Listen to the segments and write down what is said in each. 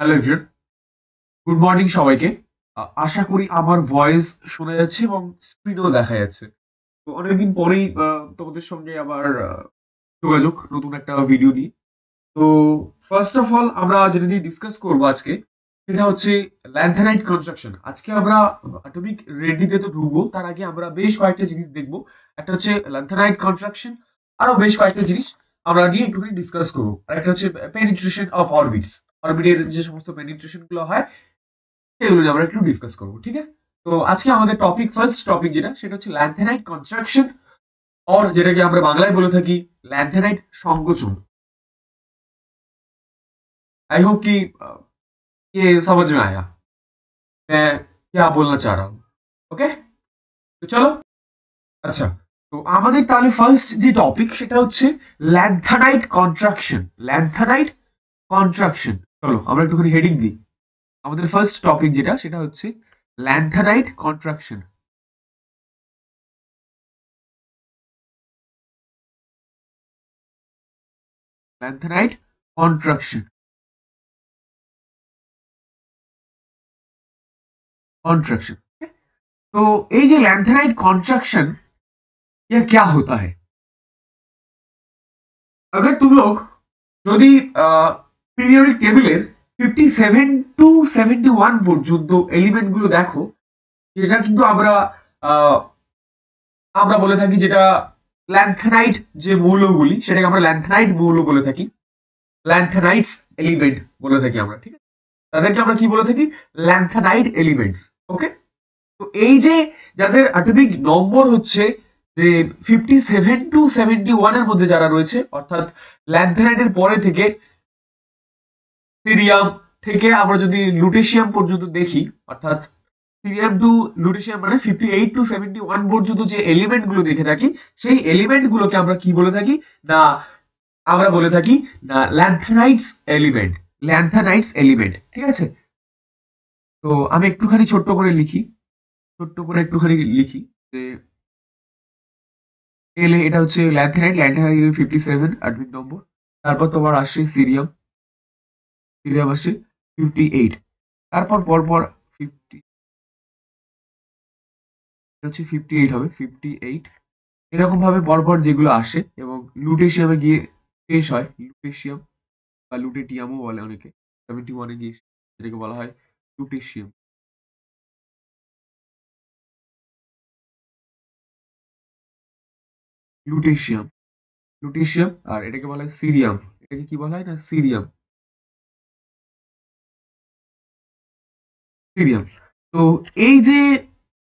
Hello everyone, good morning সবাইকে। আশা করি আমার ভয়েস শোনা যাচ্ছে এবং স্ক্রিনেও দেখা যাচ্ছে। তো অনেকদিন পরেই তোমাদের সঙ্গে আবার যোগাযোগ নতুন একটা ভিডিও নিয়ে। তো ফার্স্ট অফ অল আমরা যেটা নিয়ে ডিসকাস করবো আজকে সেটা হচ্ছে ল্যান্থানাইট কনস্ট্রাকশন। আজকে আমরা অ্যাটমিক রেড্ডিতে তো ঢুকবো, তার আগে আমরা বেশ কয়েকটা জিনিস দেখবো। একটা হচ্ছে ল্যান্থানাইট কনস্ট্রাকশন, আরো বেশ কয়েকটা জিনিস আমরা নিয়ে একটুখানি ডিসকাস করবো। আর একটা হচ্ছে পেনিট্রেশন অফ অরবিটস, অরবিটের যে সমস্ত পেনিট্রেশন গুলো হয় সেগুলো নিয়ে আমরা একটু ডিসকাস করবো, ঠিক আছে? তো আজকে আমাদের ফার্স্ট টপিক যেটা সেটা হচ্ছে ল্যান্থেনাইট কনস্ট্রাকশন, और যেটাকে আমরা বাংলায় বলে থাকি ল্যান্থেনাইট সংকোচন। आई होप कि ये समझ में आया मैं क्या बोलना चाह रहा हूँ। ओके, तो चलो। আচ্ছা, তো আমাদের তাহলে ফার্স্ট যে টপিক সেটা হচ্ছে ল্যান্থানাইট কনস্ট্রাকশন। ল্যান্থানাইট কনস্ট্রাকশন, চলো আমরা একটুখানি হেডিং দিই। আমাদের ফার্স্ট টপিক যেটা সেটা হচ্ছে lanthanide construction. Lanthanide construction contraction. तो ये जो लैंथेनाइट कॉन्ट्रैक्शन, यह क्या होता है? अगर तुम लोग যদি পিরিয়ডিক টেবিলের 57 টু 71 পর্যন্ত এলিমেন্ট গুলো দেখো, যেটা কিন্তু আমরা আহ, আমরা বলে থাকি যেটা ল্যান্থেনাইট যে মৌলগুলি সেটাকে আমরা ল্যান্থেনাইট মৌল বলে থাকি, ল্যান্থেনাইটস এলিমেন্ট বলে থাকি আমরা, ঠিক আছে? তাদেরকে আমরা কি বলে থাকি? Lanthanide elements. ওকে, তো এই যে যাদের অ্যাটমিক নম্বর হচ্ছে যে 57 টু 71 এর মধ্যে যারা রয়েছে, অর্থাৎ ল্যান্থেনাইটের পরে থেকে সিরিয়াম থেকে আমরা যদি লুটেশিয়াম পর্যন্ত দেখি, অর্থাৎ সিরিয়াম টু লুটেশিয়াম মানে 58 টু 71 পর্যন্ত যে এলিমেন্ট গুলো দেখে থাকি, সেই এলিমেন্ট গুলোকে আমরা কি বলে থাকি? না, আমরা বলে থাকি না ল্যান্থেনাইটস এলিমেন্ট। ল্যান্থেনাইটস এলিমেন্ট, ঠিক আছে? তো আমি একটুখানি ছোট্ট করে লিখি, ছোট্ট করে একটুখানি লিখি যে এলে এটা হচ্ছে ল্যান্থেনাইট। ল্যান্থেনাইট 57 অ্যাটমিক নম্বর। তারপর তোমার আসছে সিরিয়াম, সিরিয়াম আসছে 58। তারপর পরপর 50 হচ্ছে 58 হবে 58। এরকম ভাবে পরপর যেগুলো আসে এবং লুটেশিয়ামে গিয়ে শেষ হয়। লুটেশিয়াম বা লুটেটিয়ামও বলে অনেকে। 71 এ গিয়ে যেটাকে বলা হয় লুটেশিয়াম। লুটেশিয়াম, লুটেশিয়াম, আর এটাকে বলা হয় সিরিয়াম। এটাকে কি বলা হয়? না সিরিয়াম, সিরিয়াম। তো এই যে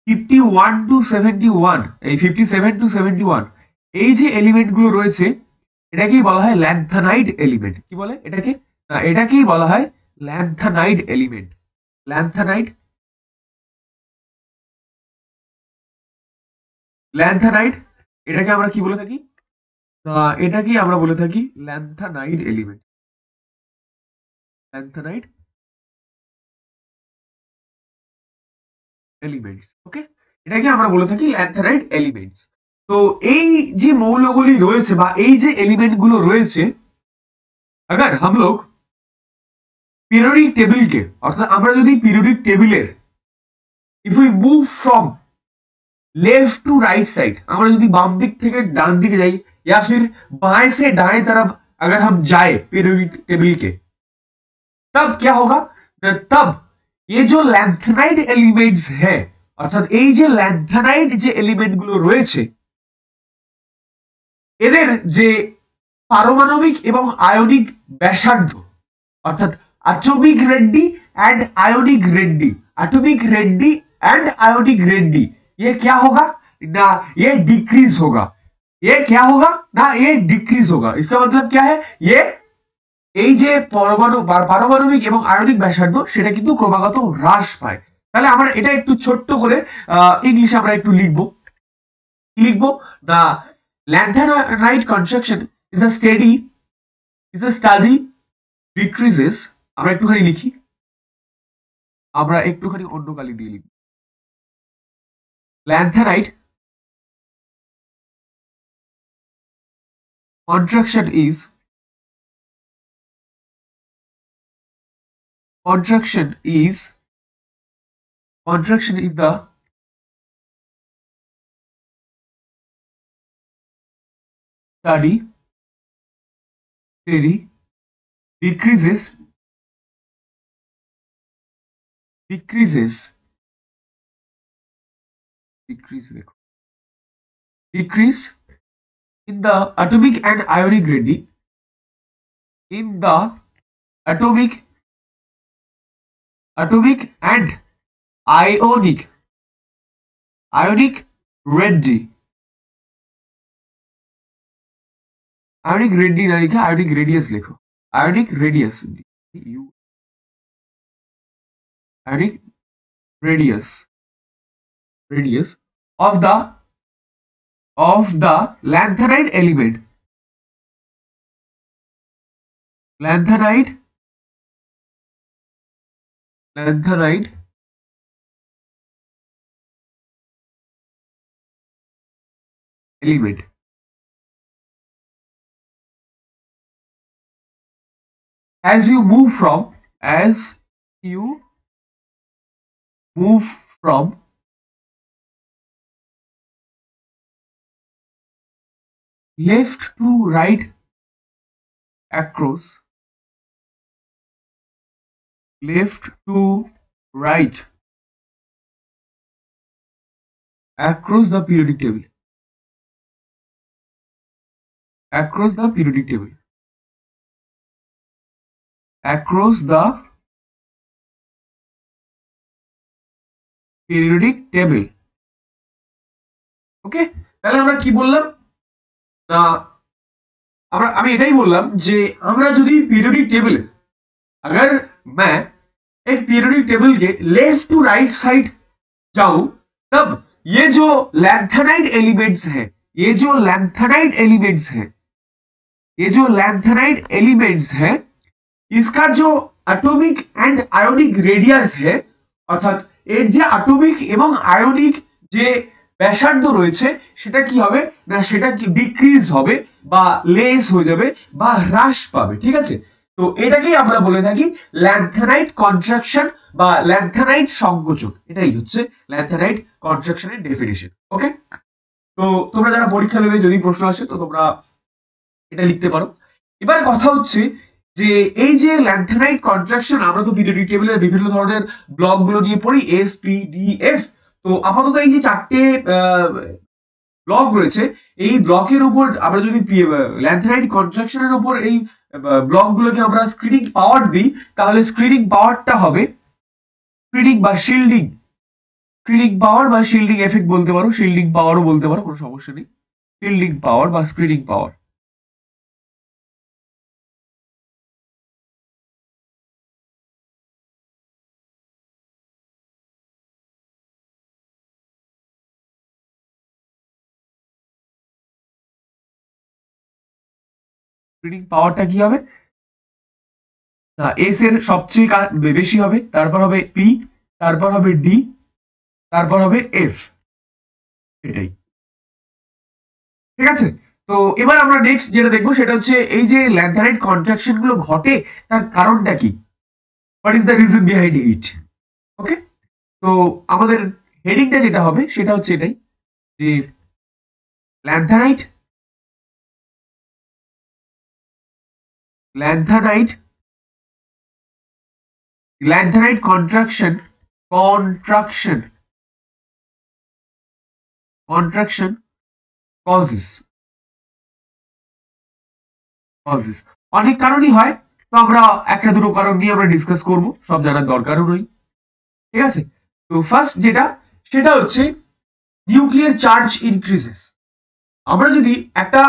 51 টু 71, এই 57 টু 71 এই যে এলিমেন্ট গুলো রয়েছে, এটাকেই বলা হয় ল্যান্থানাইড এলিমেন্ট। কি বলে এটাকে? না, এটাকেই বলা হয় ল্যান্থানাইড এলিমেন্ট। ল্যান্থানাইড, ল্যান্থানাইড, এটাকে আমরা কি বলে থাকি? এটাকেই আমরা বলে থাকি ল্যান্থানাইড এলিমেন্ট। ল্যান্থানাইড এলিমেন্টস, ওকে, এটাকে আমরা বলে থাকি ল্যান্থানাইড এলিমেন্টস। তো এই যে মৌলগুলি রয়েছে বা এই যে এলিমেন্ট গুলো রয়েছে, अगर हम लोग পিরিয়ডিক টেবিলকে, অর্থাৎ আমরা যদি পিরিয়ডিক টেবিলের if we move from left to right side, আমরা যদি বাম দিক থেকে ডান দিকে যাই या फिर बाएं से दाएं तरफ अगर हम जाए पीरियोडिक टेबल के, तब क्या होगा? तब ये जो ল্যান্থেনাইড এলিমেন্টস है, অর্থাৎ এই যে ল্যান্থেনাইড যে এলিমেন্ট গুলো রয়েছে, এদের যে পারমাণবিক এবং আয়নিক ব্যাসার্ধ, অর্থাৎ atomic Reddy and ionic Reddy, atomic Reddy and ionic Reddy, ये क्या होगा? ना ये डिक्रीज होगा। ये क्या होगा? ना ये डिक्रीज होगा। इसका मतलब क्या है? ये এই যে পারমাণবিক এবং আয়নিক ব্যাসার্ধ সেটা কিন্তু ক্রমাগত হ্রাস পায়। তাহলে আমরা এটা একটু ছোট্ট করে ইংলিশে আমরা একটু লিখবো। কি লিখবো? The lanthanide contraction is a steady, is a steady decreases. আমরা একটুখানি লিখি, আমরা একটুখানি অন্য কালি দিয়ে লিখি। Lanthanide contraction is contraction is the study decrease in the atomic and ionic gradient atomic and ionic ready ionic ready না লিখে ionic radius লেখো ionic radius ionic radius of the lanthanide element lanthanide element as you move from left to right across the periodic table ওকে তাহলে আমরা কি বললাম না আমি এটাই বললাম যে আমরা যদি পিরিয়ডিক টেবিলে अगर मैं एक पीरियोडिक टेबल के लेफ्ट टू राइट साइड जाऊं तब ये जो लैंथेनाइड एलिमेंट्स हैं इसका जो एटॉमिक एंड आयोनिक रेडियस है अर्थात এর যে অ্যাটমিক এবং আয়নিক যে ব্যাসার্ধ রয়েছে সেটা কি হবে না সেটা কি ডিক্রিজ হবে বা লেস হয়ে যাবে বা হ্রাস পাবে ঠিক আছে তো এটাকেই আমরা বলে থাকি ল্যান্থানাইড কন্ট্রাকশন বা ল্যান্থানাইড সংকোচন এটাই হচ্ছে ল্যান্থানাইড কন্ট্রাকশনের ডেফিনিশন ওকে তো তোমরা যারা পরীক্ষা দেবে যদি প্রশ্ন আসে তো তোমরা এটা লিখতে পারো এবার কথা হচ্ছে যে এই যে ল্যান্থানাইড কন্ট্রাকশন আমরা তো পিরিয়ডিক টেবিলের বিভিন্ন ধরনের ব্লকগুলো নিয়ে পড়ি এস পি ডি এফ তো আপাতত এই যে চারটে ব্লক রয়েছে এই ব্লকের উপর আমরা যদি ল্যান্থানাইড কন্ট্রাকশনের উপর এই ব্লকগুলোকে আমরা স্ক্রিনিং পাওয়ার দিই তাহলে স্ক্রিনিং পাওয়ারটা হবে স্ক্রিনিং বা শিল্ডিং এফেক্ট বলতে পারো শিল্ডিং পাওয়ারও বলতে পারো কোনো সমস্যা নেই শিল্ডিং পাওয়ার বা স্ক্রিনিং পাওয়ার স্ক্রিনিং পাওয়ারটা কি হবে না এস এর সবচেয়ে বেশি হবে তারপর হবে পি তারপর হবে ডি তারপর হবে এফ এটাই ঠিক আছে তো এবার আমরা নেক্সট যেটা দেখবো সেটা হচ্ছে এই যে ল্যান্থানাইড কন্ট্রাকশন গুলো ঘটে তার কারণটা কি what is the reason behind it okay তো আমাদের হেডিংটা যেটা হবে সেটা হচ্ছে এটাই যে lanthanide contraction causes অনেক কারণই হয় তো আমরা একটা দুটো কারণ নিয়ে আমরা ডিসকাস করব সব জানার দরকারও নেই ঠিক আছে তো ফার্স্ট যেটা সেটা হচ্ছে নিউক্লিয়ার চার্জ ইনক্রিজেস আমরা যদি একটা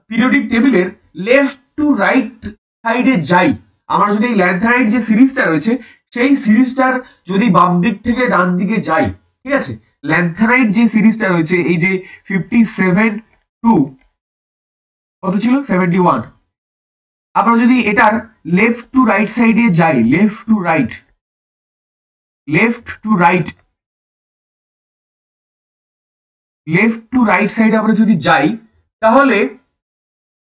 পিরিয়ডিক টেবিলের লেফট টু রাইট সাইডে যাই আমরা যদি এই ল্যান্থানাইড যে সিরিজটা রয়েছে সেই সিরিজটার যদি বাম দিক থেকে ডান দিকে যাই ঠিক আছে ল্যান্থানাইড যে সিরিজটা রয়েছে এই যে 57 টু কত ছিল 71 আমরা যদি এটার লেফট টু রাইট সাইডে যাই লেফট টু রাইট সাইডে আমরা যদি যাই তাহলে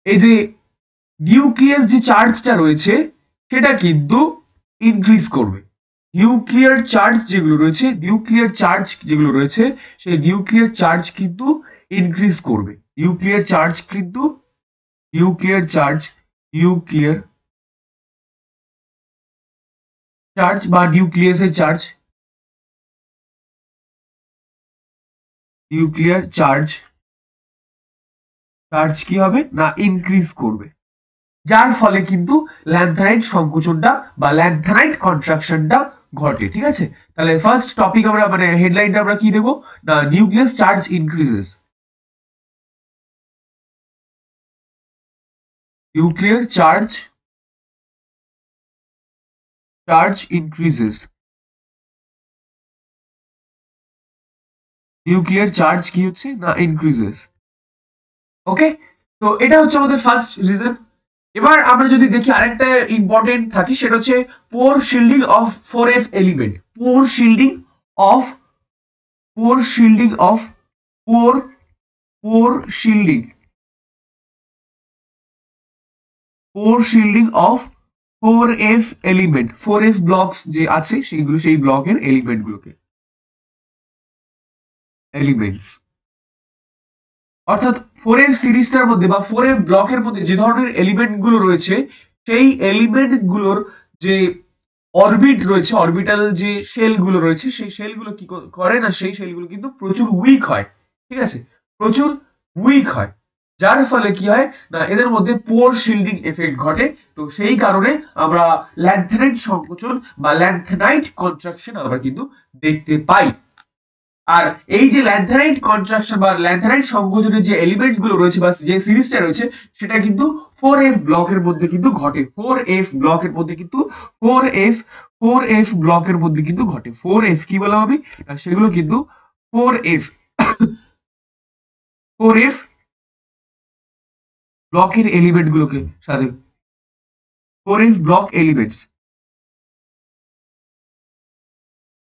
এই যে নিউক্লিয়াস যে চার্জটা রয়েছে সেটা কিন্তু ইনক্রিজ করবে। নিউক্লিয়ার চার্জ যেগুলো রয়েছে সেই নিউক্লিয়ার চার্জ কিন্তু ইনক্রিজ করবে। নিউক্লিয়ার চার্জ বা নিউক্লিয়াসের চার্জ কি হবে না ইনক্রিজ করবে, যার ফলে কিন্তু ল্যান্থানাইট সংকোচনটা বা ল্যান্থানাইট কন্ট্রাকশনটা ঘটে। ঠিক আছে, তাহলে ফার্স্ট টপিক আমরা মানে হেডলাইনটা আমরা কি দেবো না nucleus charge increases. Nuclear charge increases. Nuclear charge কি হচ্ছে না ইনক্রিজেস। ওকে, তো এটা হচ্ছে আমাদের ফার্স্ট রিজন। এবার আমরা যদি দেখি আরেকটা ইম্পর্টেন্ট থাকে, সেটা হচ্ছে poor shielding of 4f element. Poor shielding of 4f element. 4f blocks যে আছে সেই ব্লকের এলিমেন্টস, অর্থাৎ 4f সিরিজটার মধ্যে বা 4f ব্লকের মধ্যে যে ধরনের এলিমেন্ট গুলো রয়েছে সেই এলিমেন্ট গুলোর যে অরবিট রয়েছে, অরবিটাল যে শেল গুলো রয়েছে সেই শেল গুলো কি করে না সেই শেল গুলো কিন্তু প্রচুর উইক হয়। ঠিক আছে, প্রচুর উইক হয়, যার ফলে কি হয় না এদের মধ্যে পোর শিল্ডিং এফেক্ট ঘটে। তো সেই কারণে আমরা ল্যান্থানাইট সংকোচন বা ল্যান্থানাইট কন্ট্রাকশন আমরা কিন্তু দেখতে পাই। আর এই যে ল্যান্থানাইট কন্ট্রাকশন বা ল্যান্থানাইট সংকোচনের যে এলিমেন্টস গুলো রয়েছে বা যে সিরিজটা রয়েছে সেটা কিন্তু 4f ব্লকের মধ্যে কিন্তু ঘটে। 4f ব্লকের মধ্যে কিন্তু ঘটে। 4f কি বলা হবে সেগুলো কিন্তু 4f ব্লকের এলিমেন্ট গুলোকে সাথে 4f block elements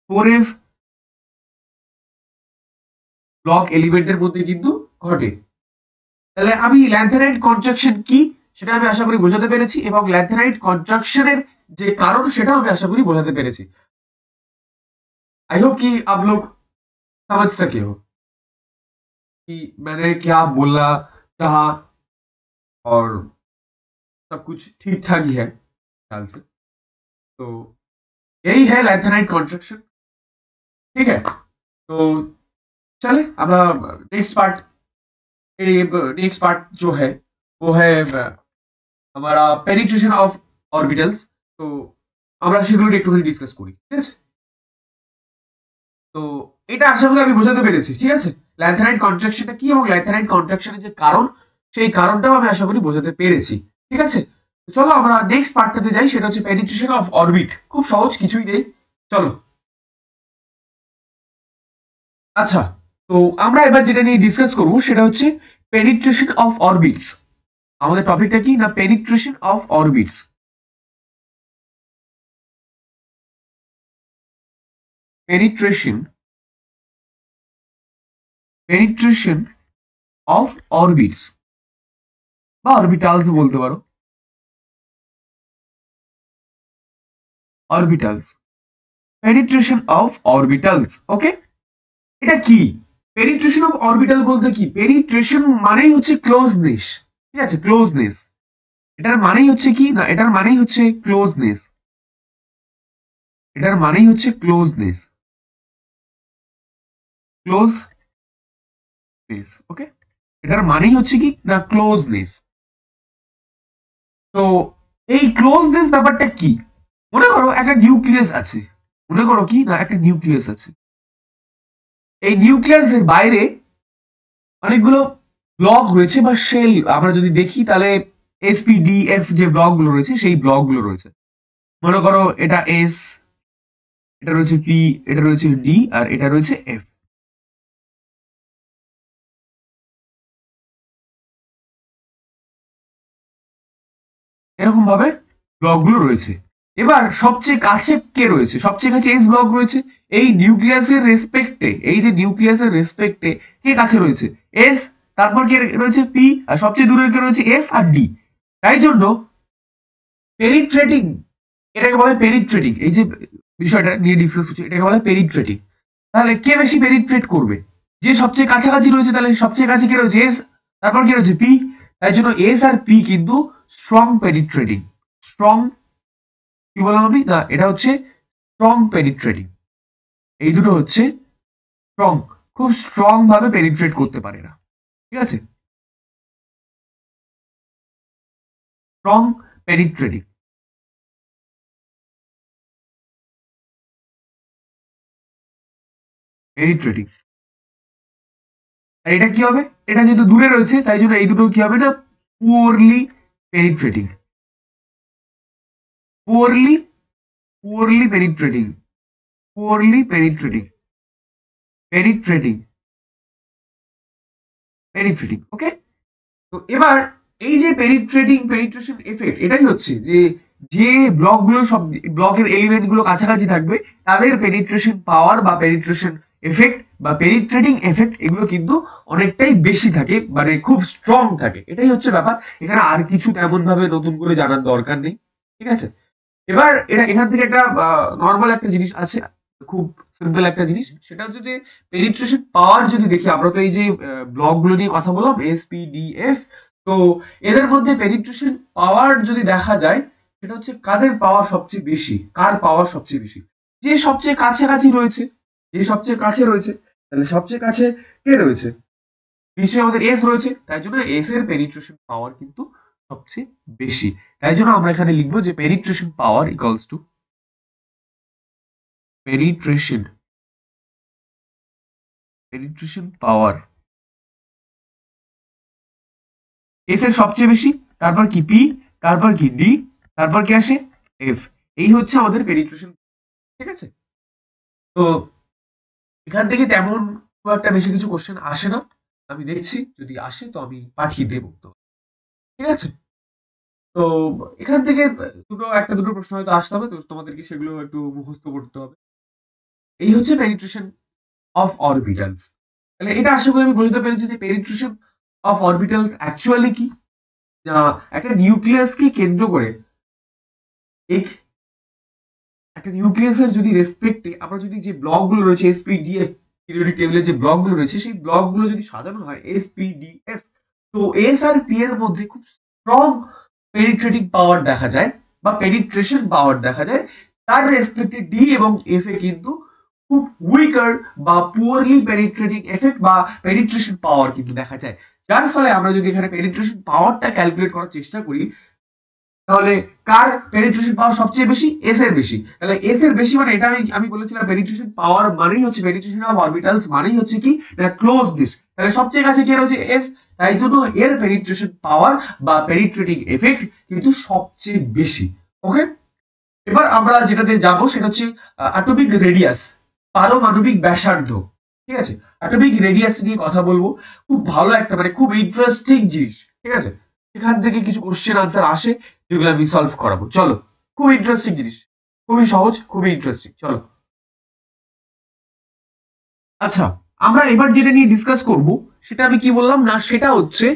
4f block এলিমেন্টের মধ্যে কিন্তু ঘটে। তাহলে আমি ল্যান্থানাইট কন্ট্রাকশন কি সেটা আমি আশা করি বোঝাতে পেরেছি, এবং ল্যান্থানাইট কন্ট্রাকশনের যে কারণ সেটা আমি আশা করি বোঝাতে পেরেছি। आई होप कि आप लोग समझ सके हो कि मैंने क्या बोलना चाहा, और सब कुछ ठीक ठाक ही है ख्याल से। तो यही है लैंथेनाइट कॉन्ट्रैक्शन। ठीक है, तो चले अब नेक्स्ट पार्ट जो है वो है हमारा पेनिट्रेशन ऑफ ऑर्बिटल्स। तो আমরা সেগুলো একটুখানি ডিসকাস করি। ঠিক আছে, তো এটা আশা করি আমি বোঝাতে পেরেছি। ঠিক আছে, ল্যান্থানাইট কন্ট্রাকশনটা কি এবং ল্যান্থানাইট কন্ট্রাকশনের যে কারণ সেই কারণটাও আমি আশা করি বোঝাতে পেরেছি। ঠিক আছে, চলো আমরা নেক্সট পার্টটাতে যাই, সেটা হচ্ছে পেনিট্রেশন অফ অরবিট। খুব সহজ, কিছুই নেই, চলো। আচ্ছা, তো আমরা এবার যেটা নিয়ে ডিসকাস করবো সেটা হচ্ছে পেনিট্রেশন অফ অরবিটস। আমাদের টপিকটা কি না penetration of orbits. Penetration of orbits বা অরবিটালস বলতে পারো। Orbitals, penetration of orbitals. Okay, এটা কি পেনিট্রেশন অফ অরবিটাল বলতে কি? পেনিট্রেশন মানেই হচ্ছে ক্লোজনেস। ঠিক আছে, ক্লোজনেস, এটার মানেই হচ্ছে কি না এটার মানেই হচ্ছে ক্লোজনেস। ওকে, এটার মানেই হচ্ছে কি না ক্লোজনেস। তো এই ক্লোজনেস ব্যাপারটা কি? মনে করো একটা নিউক্লিয়াস আছে, এই নিউক্লিয়াসের বাইরে অনেকগুলো ব্লক রয়েছে বা শেল। আমরা যদি দেখি তাহলে এসপিডিএফ যে ব্লকগুলো রয়েছে সেই ব্লকগুলো রয়েছে। মনে করো এটা এস, এটা রয়েছে পি, এটা রয়েছে ডি, আর এটা রয়েছে এফ। এরকম ভাবে ব্লকগুলো রয়েছে। এবার সবচেয়ে কাছে কে রয়েছে? সবচেয়ে কাছে এস ব্লক রয়েছে। এই নিউক্লিয়াসের রেসপেক্টে কে কাছে রয়েছে? এস, তারপর কে রয়েছে? পি, আর সবচেয়ে দূরে কে রয়েছে? F R D. তাই জন্য পেনিট্রেটিং এটাকে বলে পেনিট্রেটিং। এই যে বিষয়টা নিয়ে ডিসকাস করছি, এটাকে বলে পেনিট্রেটিং। তাহলে কে বেশি পেনিট্রেট করবে? যে সবচেয়ে কাছাকাছি রয়েছে, তাহলে সবচেয়ে কাছে কে রয়েছে? এস। তারপর কি রয়েছে? পি। তাই জন্য এস আর পি কিন্তু স্ট্রং পেনিট্রেটিং। স্ট্রং কি বললাম আমি? না, এটা হচ্ছে স্ট্রং পেনিট্রেটিং। এই দুটো হচ্ছে স্ট্রং, খুব স্ট্রং ভাবে পেনিট্রেট করতে পারে না। ঠিক আছে, স্ট্রং পেনিট্রেটিং। পেনিট্রেটিং। আর এটা কি হবে? এটা যেহেতু দূরে রয়েছে, তাই জন্য এই দুটো কি হবে না? Poorly penetrating. Poorly poorly penetrating. Poorly penetrating. Penetrating. Penetrating. Okay. তো এবার এই যে পেনিট্রেশন এফেক্ট, এটাই হচ্ছে যে যে ব্লকগুলো, সব ব্লকের এলিমেন্ট গুলো কাছাকাছি থাকবে, তাদের পেনিট্রেশন পাওয়ার বা পেনিট্রেশন এফেক্ট বা পেনিট্রেটিং এফেক্ট এগুলো কিন্তু অনেকটাই বেশি থাকে, মানে খুব স্ট্রং থাকে। এটাই হচ্ছে ব্যাপার। এখানে আর কিছু তেমন ভাবে নতুন করে জানার দরকার নেই। ঠিক আছে, এবার এটা এখান থেকে একটা নর্মাল একটা জিনিস আছে, খুব সিম্পল একটা জিনিস, সেটা হচ্ছে যে পেনিট্রেশন পাওয়ার যদি দেখি আমরা, তো এই যে ব্লক গুলো নিয়ে কথা বললাম, এস পি ডি এফ, তো এদের মধ্যে পেনিট্রেশন পাওয়ার যদি দেখা যায়, সেটা হচ্ছে কাদের পাওয়ার সবচেয়ে বেশি, কার পাওয়ার সবচেয়ে বেশি? যে সবচেয়ে কাছাকাছি রয়েছে, যে সবচেয়ে কাছে রয়েছে, তাহলে সবচেয়ে কাছে কে রয়েছে? নিশ্চয়ই আমাদের এস রয়েছে, তাই জন্য এস এর পেনিট্রেশন পাওয়ার কিন্তু সবচেয়ে বেশি। তাই জন্য আমরা এখানে লিখবো যে penetration power equals to penetration penetration power S এর সবচেয়ে বেশি, তারপর কি পি, তারপর কি ডি, তারপর কি আসে? এফ। এই হচ্ছে আমাদের পেনিট্রেশন। ঠিক আছে, তো এখান থেকে তেমন খুব একটা বেশি কিছু কোশ্চেন আসে না। আমি দেখছি যদি আসে তো আমি পাঠিয়ে দেবো তো। ঠিক আছে, তো এখান থেকে দুটো একটা দুটো প্রশ্ন হয়তো আসতে হবে, তো তোমাদেরকে সেগুলো একটু মুখস্থ করতে হবে। এই হচ্ছে পেনিট্রেশন অফ অরবিটালস। তাহলে এটা আশা করি আমি বুঝতে পেরেছি যে পেনিট্রেশন অফ অরবিটালস অ্যাকচুয়ালি কি। একটা নিউক্লিয়াসকে কেন্দ্র করে এক একটা নিউক্লিয়াসের যদি রেসপেক্টে আমরা যদি যে ব্লকগুলো রয়েছে এসপিডিএফ, পিরিয়ডিক টেবিলের যে ব্লকগুলো রয়েছে, সেই ব্লকগুলো যদি সাজানো হয় এসপিডিএফ, তো এস আর পি এর মধ্যে খুব স্ট্রং পেনিট্রেটিং পাওয়ার দেখা যায় বা পেনিট্রেশন পাওয়ার দেখা যায়। তার রেসপেক্টে ডি এবং এফ এ কিন্তু খুব উইকার বা পুয়ারলি পেনিট্রেটিং এফেক্ট বা পেনিট্রেশন পাওয়ার কিন্তু দেখা যায়। যার ফলে আমরা যদি এখানে পেনিট্রেশন পাওয়ারটা ক্যালকুলেট করার চেষ্টা করি, তাহলে কার পেনিট্রেশন পাওয়ার সবচেয়ে বেশি? এস এর বেশি। তাহলে এস এর বেশি মানে এটা আমি বলেছিলাম পেনিট্রেশন পাওয়ার মানেই হচ্ছে পেনিট্রেশন অফ অরবিটালস মানেই হচ্ছে কি না, ক্লোজ দিস। তাহলে সবচেয়ে কাছে কে রয়েছে? এস। তাই জন্য এর পেনিট্রেশন পাওয়ার বা পেনিট্রেটিং এফেক্ট কিন্তু সবচেয়ে বেশি। ওকে, এবার আমরা যেটাতে যাব সেটা হচ্ছে অ্যাটমিক রেডিয়াস, পারমাণবিক ব্যাসার্ধ। ঠিক আছে, অ্যাটমিক রেডিয়াস নিয়ে কথা বলবো। খুব ভালো একটা, মানে খুব ইন্টারেস্টিং জিনিস। ঠিক আছে, এখান থেকে কিছু কোশ্চেন আনসার আসে যেগুলো আমি সলভ করাবো। চলো, খুব ইন্টারেস্টিং জিনিস, খুবই সহজ, খুবই ইন্টারেস্টিং। চলো, আচ্ছা, আমরা এবার যেটা নিয়ে ডিসকাস করব সেটা আমি কি বললাম না, সেটা হচ্ছে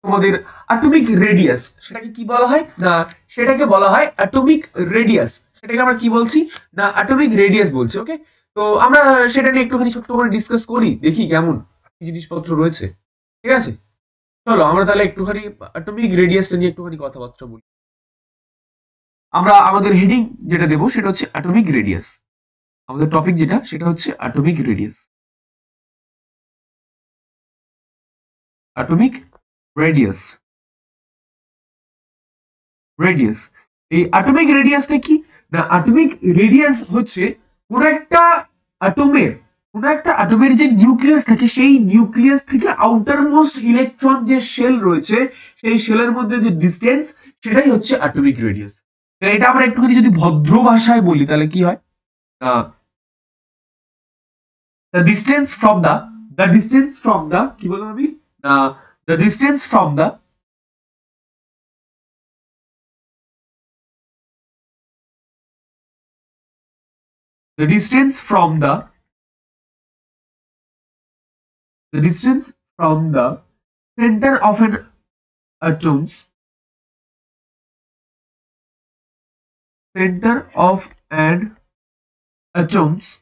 তোমাদের অ্যাটমিক রেডিয়াস। সেটাকে কি বলা হয় না, সেটাকে বলা হয় অ্যাটমিক রেডিয়াস। সেটাকে আমরা কি বলছি না, অ্যাটমিক রেডিয়াস বলছি। ওকে, তো আমরা সেটা নিয়ে একটুখানি ছোট্ট করে ডিসকাস করি, দেখি কেমন কি জিনিসপত্র রয়েছে। ঠিক আছে, চলো আমরা তাহলে একটুখানি অ্যাটমিক রেডিয়াস নিয়ে একটুখানি কথাবার্তা বলি। আমরা আমাদের হেডিং যেটা দেবো সেটা হচ্ছে অ্যাটমিক রেডিয়াস। আমাদের টপিক যেটা সেটা হচ্ছে atomic radius. Atomic radius. Radius, এই অ্যাটমিক রেডিয়াসটা কি না, অ্যাটমিক রেডিয়াস হচ্ছে কোন একটা অ্যাটমের, কোন একটা অ্যাটমের যে নিউক্লিয়াস থাকে, সেই নিউক্লিয়াস থেকে আউটার মোস্ট ইলেকট্রন যে শেল রয়েছে, সেই শেলের মধ্যে যে ডিসটেন্স, সেটাই হচ্ছে অ্যাটমিক রেডিয়াস। এটা আমরা একটুখানি যদি ভদ্র ভাষায় বলি তাহলে কি হয়, the distance from the distance from the কি বললাম আমি, the distance from the distance from the distance from the center of an atoms center of an atoms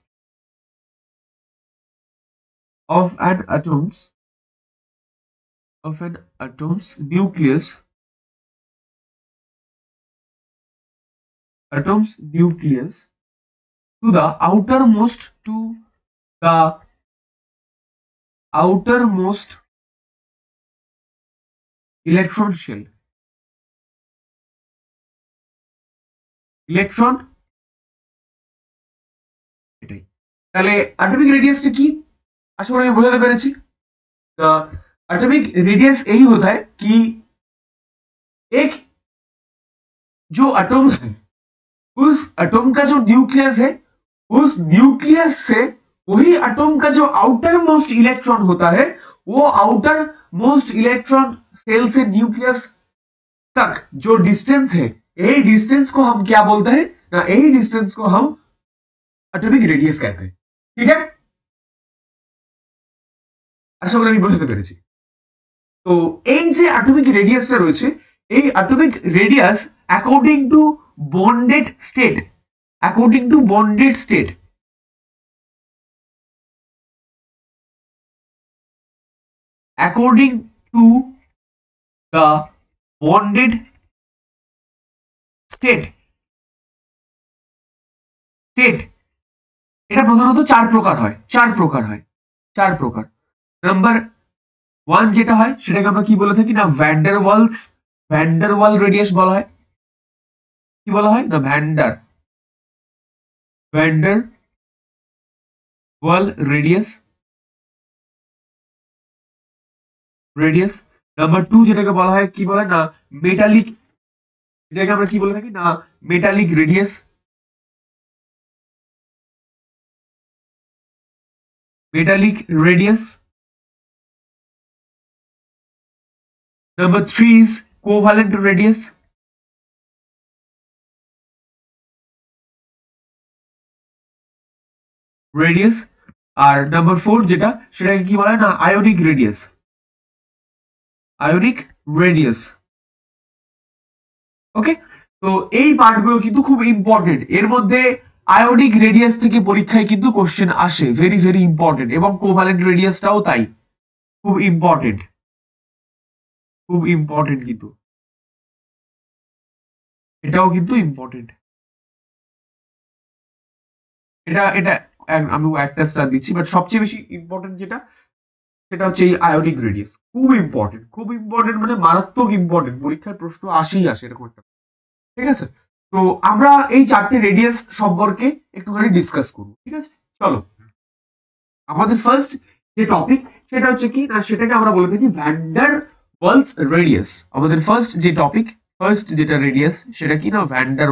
of an atoms of an atom's nucleus to the outermost electron shell. Electron এটাই। তাহলে atomic রেডিয়াসটা কি? আশা করি আমি বোঝাতে পেরেছি। The atomic radius यही होता है कि एक जो एटम है उस एटम का जो न्यूक्लियस है उस न्यूक्लियस से वही एटम का जो आउटर मोस्ट इलेक्ट्रॉन होता है वो आउटर मोस्ट इलेक्ट्रॉन सेल से न्यूक्लियस तक जो डिस्टेंस है यही डिस्टेंस को हम क्या बोलते हैं ना, यही डिस्टेंस को हम एटॉमिक रेडियस कहते हैं। ठीक है, আশা করি আমি বোঝাতে পেরেছি। তো এই যে অ্যাটমিক রেডিয়াসটা রয়েছে এই atomic radius according to bonded state according to bonded state according to the bonded state এটা প্রধানত চার প্রকার হয়। নাম্বার 1 যেটা হয় সেটাকে আমরা কি বলে থাকি না ভ্যান্ডারওয়াল রেডিয়াস বলা হয়। কি বলা হয় না ভ্যান্ডারওয়াল রেডিয়াস। নাম্বার 2 যেটাকে বলা হয় কি বলে না মেটালিক, এটাকে আমরা কি বলে থাকি না metallic radius. Number 3 is covalent radius. আর নাম্বার 4 যেটা সেটাকে কি বলে না আয়োনিক রেডিয়াস। ওকে, তো এই পার্টগুলো কিন্তু খুব ইম্পর্টেন্ট। এর মধ্যে আয়োনিক রেডিয়াস থেকে পরীক্ষায় কিন্তু কোশ্চেন আসে, ভেরি ভেরি ইম্পর্টেন্ট। এবং কোভালেন্ট রেডিয়াসটাও তাই, খুব ইম্পর্টেন্ট কিন্তু এটাও কিন্তু ইম্পর্টেন্ট। এটা আমি একটা স্টার দিচ্ছি, বাট সবচেয়ে বেশি ইম্পর্টেন্ট যেটা সেটা হচ্ছে এই আয়োনিক রেডিয়াস। খুব ইম্পর্টেন্ট মানে মারাত্মক ইম্পর্টেন্ট, পরীক্ষার প্রশ্ন আসে এরকম একটা। ঠিক আছে, তো আমরা এই চারটে রেডিয়াস সম্পর্কে একটুখানি ডিসকাস করব। ঠিক আছে, চলো আমাদের ফার্স্ট যে টপিক সেটা হচ্ছে কি না সেটাকে আমরা বলে থাকি ভ্যান্ডার ওয়ালস রেডিয়াস। আমাদের ফার্স্ট যেটা রেডিয়াস সেটা কি না ভ্যান্ডার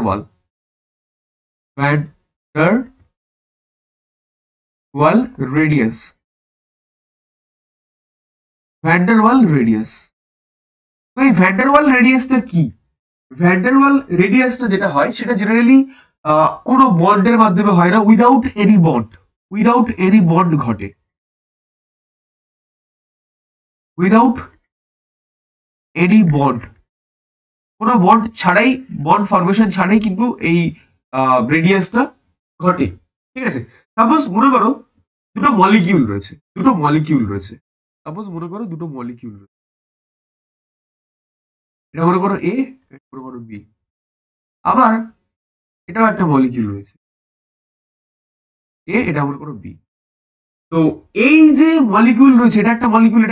ওয়াল রেডিয়াস। তো এই ভ্যান্ডারওয়াল রেডিয়াসটা কি? ভ্যান্ডারওয়াল রেডিয়াসটা যেটা হয় সেটা জেনারেলি কোনো বন্ডের মাধ্যমে হয় না, উইদাউট এনি বন্ড ঘটে, কোনো বন্ড ছাড়াই, বন্ড ফরমেশন ছাড়াই কিন্তু এই রেডিয়াসটা ঘটে। ঠিক আছে, সাপোজ মনে করো দুটো মলিকিউল রয়েছে, সাপোজ মনে করো দুটো মলিকিউল রয়েছে, এটা মনে করো এ, এটা মনে করো বি। আবার এটাও একটা মলিকিউল রয়েছে এ, এটা মনে করো বি। তো এই যে মলিকিউল রয়েছে এটা একটা মলিকিউল,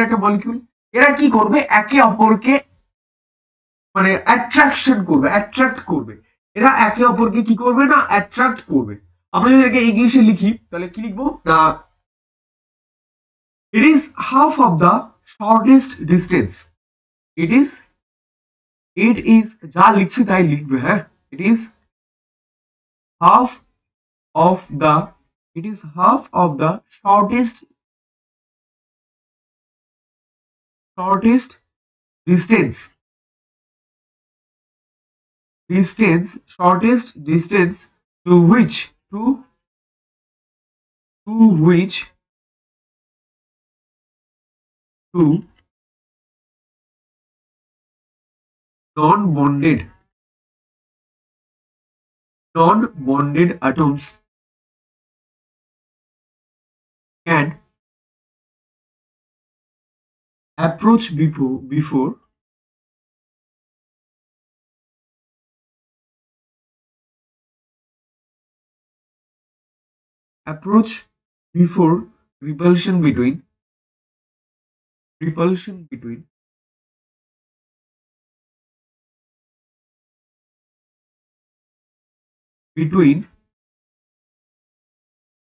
এরা কি করবে একে অপরকে মানে অ্যাট্রাক্ট করবে। এরা একে অপরকে কি করবে না অ্যাট্রাক্ট করবে। আমরা যদি এটাকে ইংলিশে লিখি তাহলে কি লিখবো না it is half of the shortest distance. It is যা লিখছি তাই লিখবে, হ্যাঁ, it is half of the shortest distance to which two non-bonded non-bonded atoms can approach before repulsion between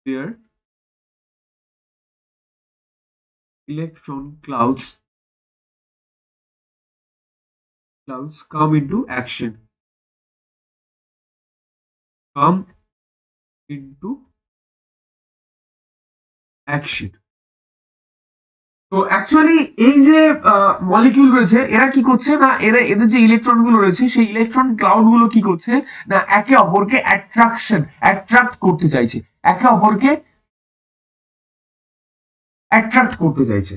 their electron clouds come into action তো actually এই যে molecule রয়েছে এরা কি করছে না এদের যে ইলেকট্রন গুলো রয়েছে সেই ইলেকট্রন ক্লাউড গুলো কি করছে না একে অপরকে অ্যাট্রাক্ট করতে চাইছে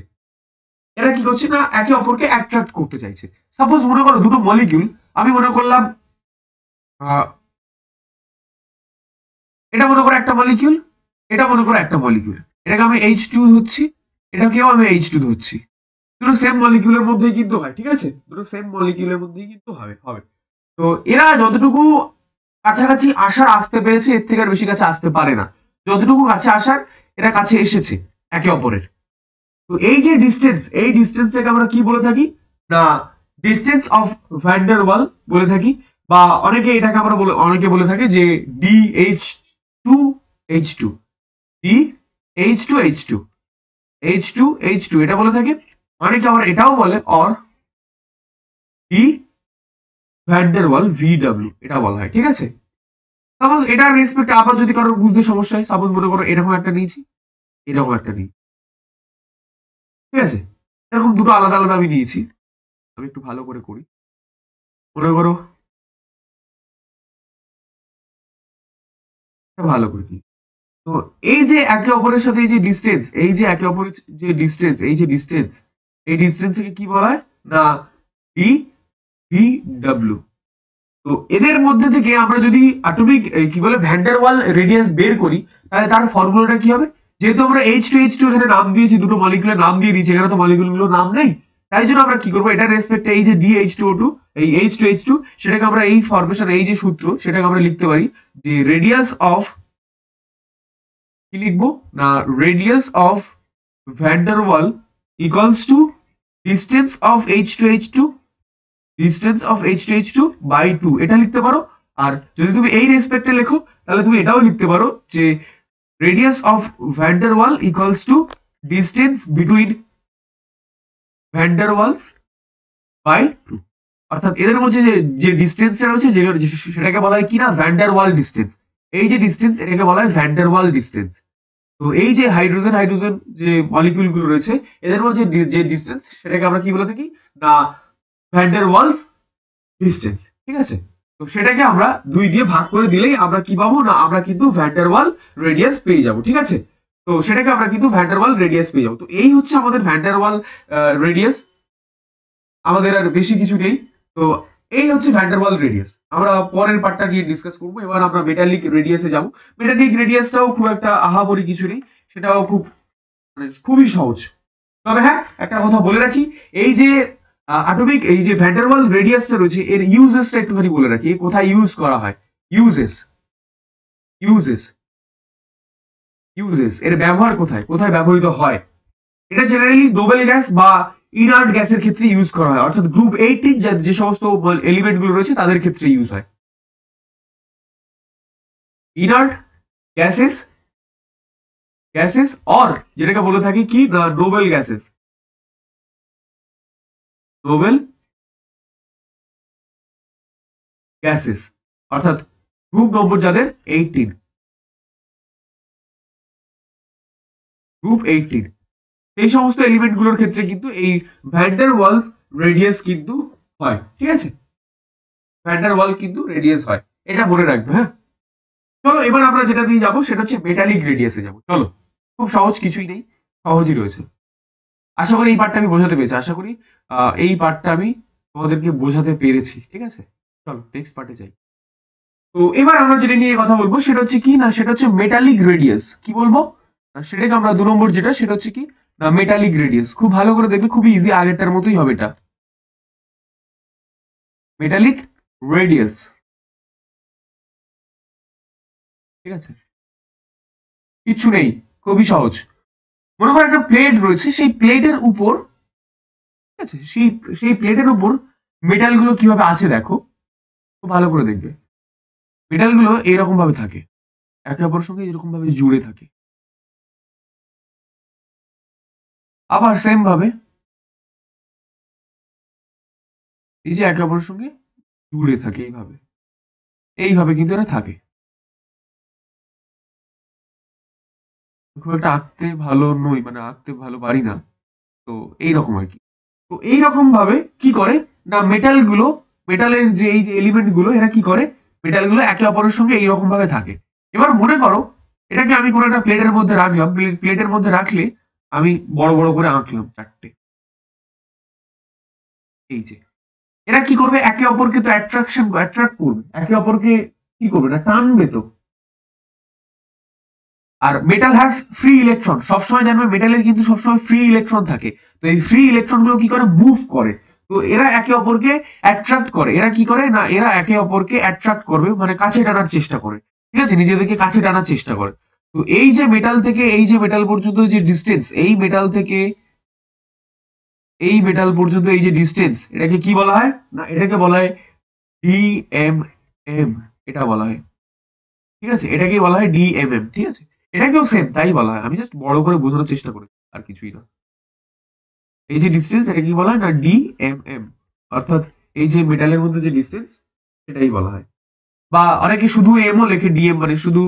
এরা কি করছে না একে অপরকে অ্যাট্রাক্ট করতে চাইছে সাপোজ মনে করো দুটো মলিকিউল আমি মনে করলাম এটা মনে করো একটা মলিকিউল এটাকে আমি H2 ধরছি এটাকেও আমি H2 ধরছি দুটো সেম মলিকিউলের মধ্যেই কিন্তু হয় ঠিক আছে হবে তো এরা যতটুকু কাছাকাছি আসতে পেরেছে এর থেকে আর বেশি কাছে আসতে পারে না যতটুকু কাছে আসার এরা কাছে এসেছে একে অপরের তো এই যে ডিস্টেন্সটাকে আমরা কি বলে থাকি না ডিস্টেন্স অফ ভ্যান ডার ওয়াল বলে থাকি বা এটাকে আমরা অনেকে বলে থাকে যে DH2H2 H2 এটা বলে থাকে অনেকে আবার এটাও বলে or D van der wall VW এটা বলা হয় ঠিক আছে সাপোজ এটার রেসপেক্টে আবার যদি কারোর বুঝতে সমস্যা হয় সাপোজ মনে করো এরকম একটা নিয়েছি ঠিক আছে এরকম দুটো আলাদা আমি নিয়েছি আমি একটু ভালো করে করি মনে করো ভালো করে নিয়েছি তো এই যে একে অপরের সাথে এই যে ডিসটেন্স এই ডিসটেন্সকে কি বলা হয় না DVW তো এদের মধ্যে থেকে আমরা যদি অ্যাটমিক কি বলে ভ্যান ডার ওয়াল রেডিয়াস বের করি তাহলে তার ফর্মুলাটা কি হবে যেহেতু আমরা H2H2 এখানে নাম দিয়েছি দুটো মলিকিউলের নাম দিয়ে দিয়েছি এখানে তো মলিকিউলগুলোর নাম নেই তাই জন্য আমরা কি করবো এটার রেসপেক্টে এই যে DH2O2 এই H2H2 সেটাকে আমরা এই ফরমেশন এই যে সূত্র সেটাকে আমরা লিখতে পারি যে রেডিয়াস অফ কি লিখবো না radius of van der Waal equals to distance of H2H2 by 2 এটা লিখতে পারো আর যদি তুমি এই রেসপেক্টে লেখো তাহলে তুমি এটাও লিখতে পারো যে radius of van der Waal equals to distance between van der Waals by 2 অর্থাৎ এদের মধ্যে যে ডিস্টেন্সটা রয়েছে সেটাকে বলা হয় কি না ভ্যান ডার ওয়াল ডিস্টেন্স এই যে ডিস্টেন্স এটাকে বলা হয় ভ্যান ডার ওয়াল ডিস্টেন্স তো এই যে হাইড্রোজেন যে মলিকিউল গুলো রয়েছে এদের মধ্যে যে ডিস্টেন্স সেটাকে আমরা কি বলে থাকি না ভ্যান ডার ওয়ালস ডিস্টেন্স ঠিক আছে তো সেটাকে আমরা 2 দিয়ে ভাগ করে দিলেই আমরা কি পাবো না আমরা কিন্তু ভ্যান ডার ওয়াল রেডিয়াস পেয়ে যাব ঠিক আছে তো সেটাকে আমরা কিন্তু ভ্যান ডার ওয়াল রেডিয়াস পেয়ে যাবো তো এই হচ্ছে আমাদের ভ্যান ডার ওয়াল রেডিয়াস আমাদের আর বেশি কিছু নেই তো এই হচ্ছে ভ্যান ডার ওয়াল রেডিয়াস আমরা পরের পার্টটা নিয়ে ডিসকাস করবো এবার আমরা মেটালিক রেডিয়াসে যাব মেটালিক রেডিয়াসটাও খুব একটা আহামরি কিছু নেই সেটাও খুবই সহজ তবে হ্যাঁ একটা কথা বলে রাখি এই যে অ্যাটমিক এই যে ভ্যান ডার ওয়াল রেডিয়াসটা রয়েছে এর ইউজেসটা একটুখানি বলে রাখি কোথায় ইউজ করা হয় ইউজেস এর ব্যবহার কোথায় ব্যবহৃত হয় এটা জেনারেলি নোবেল গ্যাস বা ইনার্ট গ্যাসের ক্ষেত্রে ইউজ করা হয় অর্থাৎ গ্রুপ 18 যে সমস্ত এলিমেন্ট গুলো রয়েছে তাদের ক্ষেত্রে ইউজ হয় ইনার্ট গ্যাসেস অর যেটাকে বলে থাকি কি নোবেল গ্যাসেস অর্থাৎ গ্রুপ নম্বর যাদের 18 এই সমস্ত এলিমেন্ট গুলোর ক্ষেত্রে কিন্তু এই ভ্যান ডার ওয়ালস রেডিয়াস কিন্তু হয় ঠিক আছে ভ্যান ডার ওয়াল কিন্তু রেডিয়াস হয় এটা মনে রাখবে হ্যাঁ চলো এবার আমরা যেটা দিয়ে যাবো সেটা হচ্ছে মেটালিক রেডিয়াসে যাবো চলো খুব সহজ কিছুই নেই সহজই রয়েছে আশা করি এই পার্টটা আমি বোঝাতে পেরেছি এই পার্টটা আমি তোমাদেরকে বোঝাতে পেরেছি ঠিক আছে চলো নেক্সট পার্টে যাই তো এবার আমরা যেটা নিয়ে কথা বলবো সেটা হচ্ছে কি না, সেটা হচ্ছে মেটালিক রেডিয়াস। কি বলবো না, সেটাকে আমরা 2 নম্বর যেটা, সেটা হচ্ছে কি না মেটালিক রেডিয়াস। খুব ভালো করে দেখবে, খুবই ইজি, আগেরটার মতোই হবে এটা। মেটালিক রেডিয়াস, ঠিক আছে, কিছু নেই, খুবই সহজ। মনে করো একটা প্লেট রয়েছে, সেই প্লেটের উপর, ঠিক আছে, সেই প্লেটের উপর মেটাল গুলো কিভাবে আছে দেখো, খুব ভালো করে দেখবে। মেটাল গুলো এইরকম ভাবে থাকে, একে অপরের সঙ্গে এরকম ভাবে জুড়ে থাকে। আবার সেম ভাবে এই যে একে অপরের সঙ্গে জুড়ে থাকে, এইভাবে এইভাবে কিন্তু এরা থাকে। খুব একটা আঁকতে ভালো নই, মানে আঁকতে ভালো পারি না, তো এইরকম আর কি। তো এইরকম ভাবে কি করে না মেটাল গুলো, মেটালের যে এই যে এলিমেন্ট গুলো, এরা কি করে, মেটাল গুলো একে অপরের সঙ্গে এইরকম ভাবে থাকে। এবার মনে করো এটাকে আমি কোনো একটা প্লেটের মধ্যে রাখলাম, প্লেটের মধ্যে রাখলে আমি বড় বড় করে আঁকলাম চারটে। এই যে এরা কি করবে, একে অপরকে তো অ্যাট্রাক্ট করবে, একে অপরকে কি করবে না টানবে তো। আর মেটাল হ্যাজ ফ্রি ইলেকট্রন, সবসময় জানবে মেটালের কিন্তু সবসময় ফ্রি ইলেকট্রন থাকে। তো এই ফ্রি ইলেকট্রন গুলো কি করে, মুভ করে। তো এরা একে অপরকে অ্যাট্রাক্ট করে। এরা কি করে না, এরা একে অপরকে অ্যাট্রাক্ট করবে, মানে কাছে টানার চেষ্টা করে, ঠিক আছে, নিজেদেরকে কাছে টানার চেষ্টা করে। তো এই যে মেটাল থেকে এই যে মেটাল পর্যন্ত যে ডিস্টেন্স, এই মেটাল থেকে এই মেটাল পর্যন্ত এই যে ডিস্টেন্স, এটাকে কি বলা হয় না, এটাকে বলা হয় ডিএমএম, এটা বলা হয়, ঠিক আছে, এটাকে বলা হয় ডিএমএম, ঠিক আছে। এটাকেও সেম তাই বলা হয়, আমি জাস্ট বড় করে বোঝানোর চেষ্টা করি, আর কিছুই না। এই যে ডিস্টেন্স, এটা কি বলা হয় না ডিএমএম, অর্থাৎ এই যে মেটালের মধ্যে যে ডিস্টেন্স, সেটাই বলা হয়। বা অনেকে শুধু এম ও লেখে, ডিএম মানে শুধু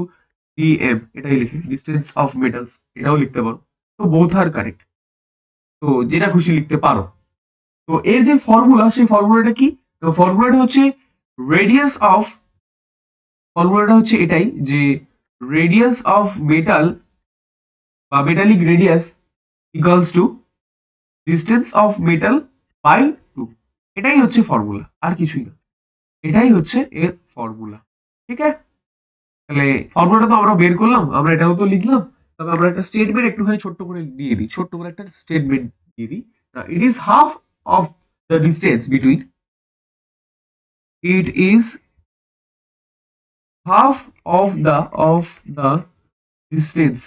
ডিএম এটাই লিখে, ডিস্টেন্স অফ মেটালস, এটাও লিখতে পারো। তো বোথ আর কারেক্ট, তো যেটা খুশি লিখতে পারো। তো এর যে ফর্মুলা, সেই ফর্মুলাটা কি, তো ফর্মুলাটা হচ্ছে রেডিয়াস অফ, ফর্মুলাটা হচ্ছে এটাই যে রেডিয়াস অফ মেটাল বা metallic radius equals to distance of metal by 2। এটাই হচ্ছে ফর্মুলা, আর কিছুই না, এটাই হচ্ছে এর ফর্মুলা, ঠিক আছে। তাহলে ফর্মুলাটা তো আমরা বের করলাম, আমরা এটাও তো লিখলাম। তবে আমরা একটা স্টেটমেন্ট একটুখানি ছোট্ট করে দিয়ে দিই, ছোট্ট করে একটা স্টেটমেন্ট দিয়ে দিই। It is half of the distance between, it is half of the distance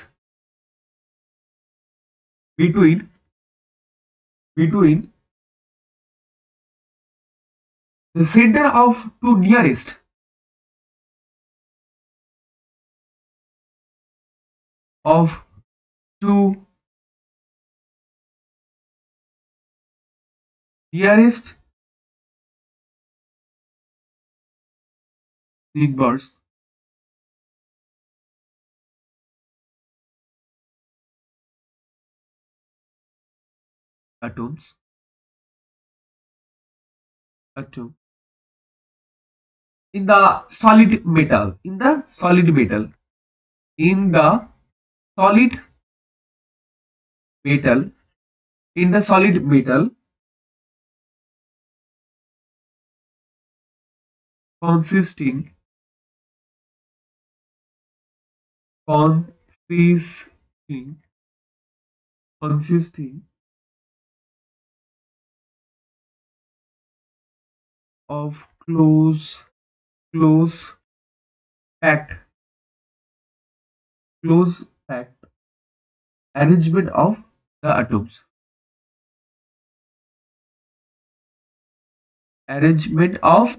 between the center of two nearest of two nearest neighbors atom in the solid metal, in the solid metal, in the solid metal, in the solid metal consisting of packed close packed arrangement of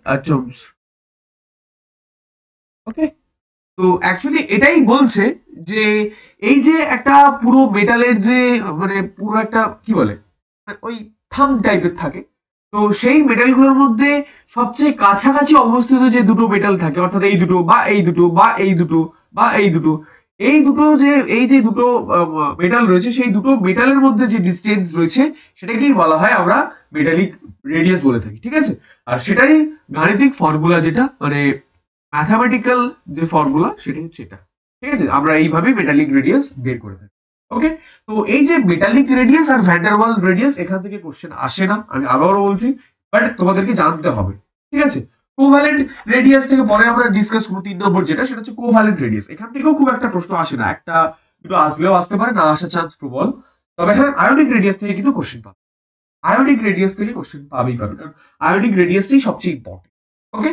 the atoms, ওকে। তো actually এটাই বলছে যে এই যে একটা পুরো মেটালের যে মানে পুরো একটা কি বলে ওই থাম টাইপের থাকে। তো সেই মেটালগুলোর মধ্যে সবচেয়ে কাছাকাছি অবস্থিত যে দুটো মেটাল থাকে, অর্থাৎ এই দুটো বা এই দুটো বা এই দুটো বা এই দুটো, এই যে দুটো মেটাল রয়েছে, সেই দুটো মেটালের মধ্যে যে ডিস্টেন্স রয়েছে সেটাকেই বলা হয় আমরা মেটালিক রেডিয়াস বলে থাকি, ঠিক আছে। আর সেটারই গাণিতিক ফর্মুলা, যেটা মানে ম্যাথামেটিক্যাল যে ফর্মুলা, সেটা হচ্ছে এটা, ঠিক আছে। আমরা এইভাবে মেটালিক রেডিয়াস বের করে থাকি, ওকে। তো এই যে মেটালিক রেডিয়াস আর ভ্যান ডার ওয়ালস রেডিয়াস, এখান থেকে কোশ্চেন আসে না, আমি আবারও বলছি, বাট তোমাদেরকে জানতে হবে, ঠিক আছে। কোভ্যালেন্ট রেডিয়াস থেকে পরে আমরা ডিসকাস করব 3 নম্বর যেটা, সেটা হচ্ছে কোভ্যালেন্ট রেডিয়াস। এখান থেকেও খুব একটা প্রশ্ন আসে না, একটা দুটো আসলেও আসতে পারে, না আসার চান্স প্রবল। তবে হ্যাঁ, আয়োনিক রেডিয়াস থেকে কিন্তু কোশ্চেন পাবে, আয়োনিক রেডিয়াস থেকে কোশ্চেন পাবেই পাবে, কারণ আয়োনিক রেডিয়াসটাই সবচেয়ে ইম্পর্টেন্ট। ওকে,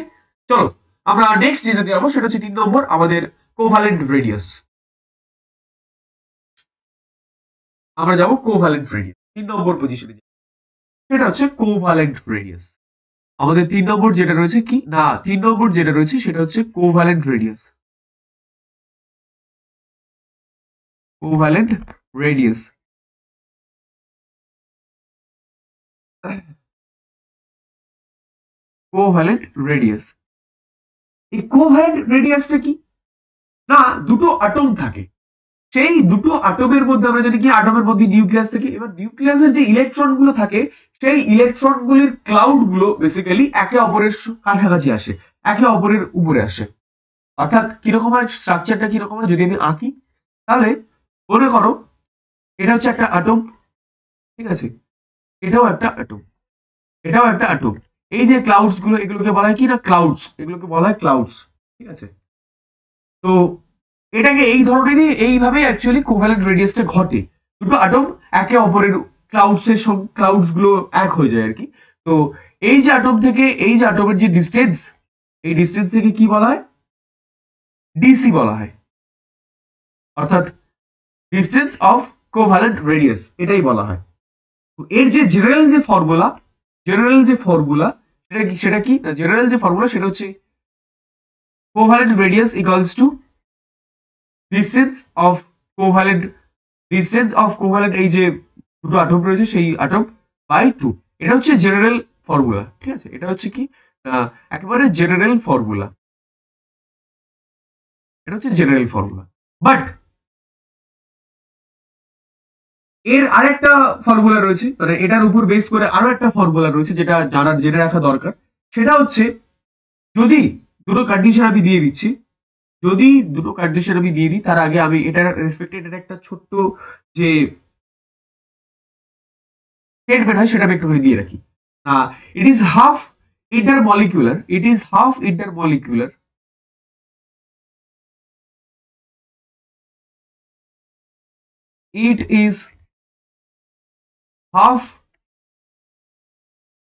চলো আমরা নেক্সট যেটাতে যাবো সেটা হচ্ছে 3 নম্বর, আমাদের কোভ্যালেন্ট রেডিয়াস। আমরা যাবো কোভ্যালেন্ট রেডিয়াস 3 নম্বর পজিশনে, সেটা হচ্ছে কোভ্যালেন্ট রেডিয়াস। আমাদের 3 নম্বর যেটা রয়েছে কি না, 3 নম্বর যেটা রয়েছে সেটা হচ্ছে covalent radius. Covalent radius, covalent radius. এই কোভ্যালেন্ট রেডিয়াসটা কি না, দুটো অ্যাটম থাকে, সেই দুটো অ্যাটমের মধ্যে আমরা জানি কি অ্যাটমের মধ্যে নিউক্লিয়াস থাকে। এবার নিউক্লিয়াসের যে ইলেকট্রন গুলো থাকে, সেই ইলেকট্রন গুলির ক্লাউড গুলো বেসিক্যালি একে অপরের কাছাকাছি আসে, একে অপরের উপরে আসে। অর্থাৎ কিরকম হয় স্ট্রাকচারটা, কিরকম হয় যদি আমি আঁকি, তাহলে মনে করো এটা হচ্ছে একটা অ্যাটম, ঠিক আছে, এটাও একটা অ্যাটম, এটাও একটা অ্যাটম। এই যে ক্লাউডস গুলো, এগুলোকে বলা হয় কি না ক্লাউডস, এগুলোকে বলা হয় ক্লাউডস, ঠিক আছে। তো এটাকে এই ধরনেরই এইভাবে অ্যাকচুয়ালি কোভ্যালেন্ট রেডিয়াসটা ঘটে, দুটো অ্যাটম একে অপরের ক্লাউডসের ক্লাউডস গুলো এক হয়ে যায় আর কি। তো এই যে অ্যাটম থেকে এই যে অ্যাটমের যে ডিস্টেন্স, এই ডিস্টেন্স থেকে কি বলা হয়, ডিসি বলা হয়, অর্থাৎ ডিস্টেন্স অফ কোভ্যালেন্ট রেডিয়াস, এটাই বলা হয়। এর যে জেনারেল যে ফর্মুলা, জেনারেল যে ফর্মুলা সেটা কি জেনারেল যে ফর্মুলা সেটা হচ্ছে covalent radius equals to distance of covalent, distance of covalent এই যে দুটো অ্যাটম রয়েছে সেই অ্যাটম বাই 2। এটা হচ্ছে জেনারেল ফর্মুলা, ঠিক আছে, এটা হচ্ছে কি একেবারে জেনারেল ফর্মুলা, এটা হচ্ছে জেনারেল ফর্মুলা। বাট এর আরেকটা ফর্মুলা রয়েছে, মানে এটার উপর বেস করে আরো একটা ফর্মুলা রয়েছে যেটা জেনে রাখা দরকার। সেটা হচ্ছে যদি দুটো কন্ডিশন আমি দিয়ে দিচ্ছি, যদি দুটো কন্ডিশন আমি দিয়ে দিই, তার আগে আমি এটার রেসপেক্টে এটার একটা ছোট্ট যে স্টেটমেন্ট হয় সেটা আমি একটু করে দিয়ে রাখি। It is half intermolecular, it is half intermolecular, it is half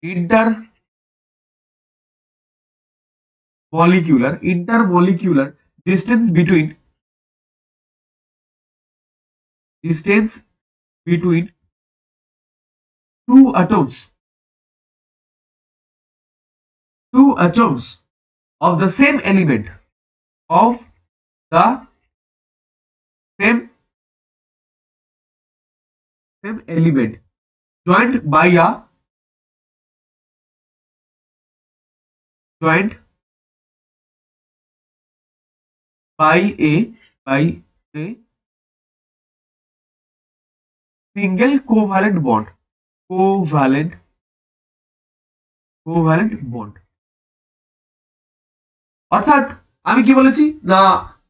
intermolecular distance between two atoms of the same element, of the same element, joined by a single covalent bond, covalent bond। অর্থাৎ আমি কি বলেছি না,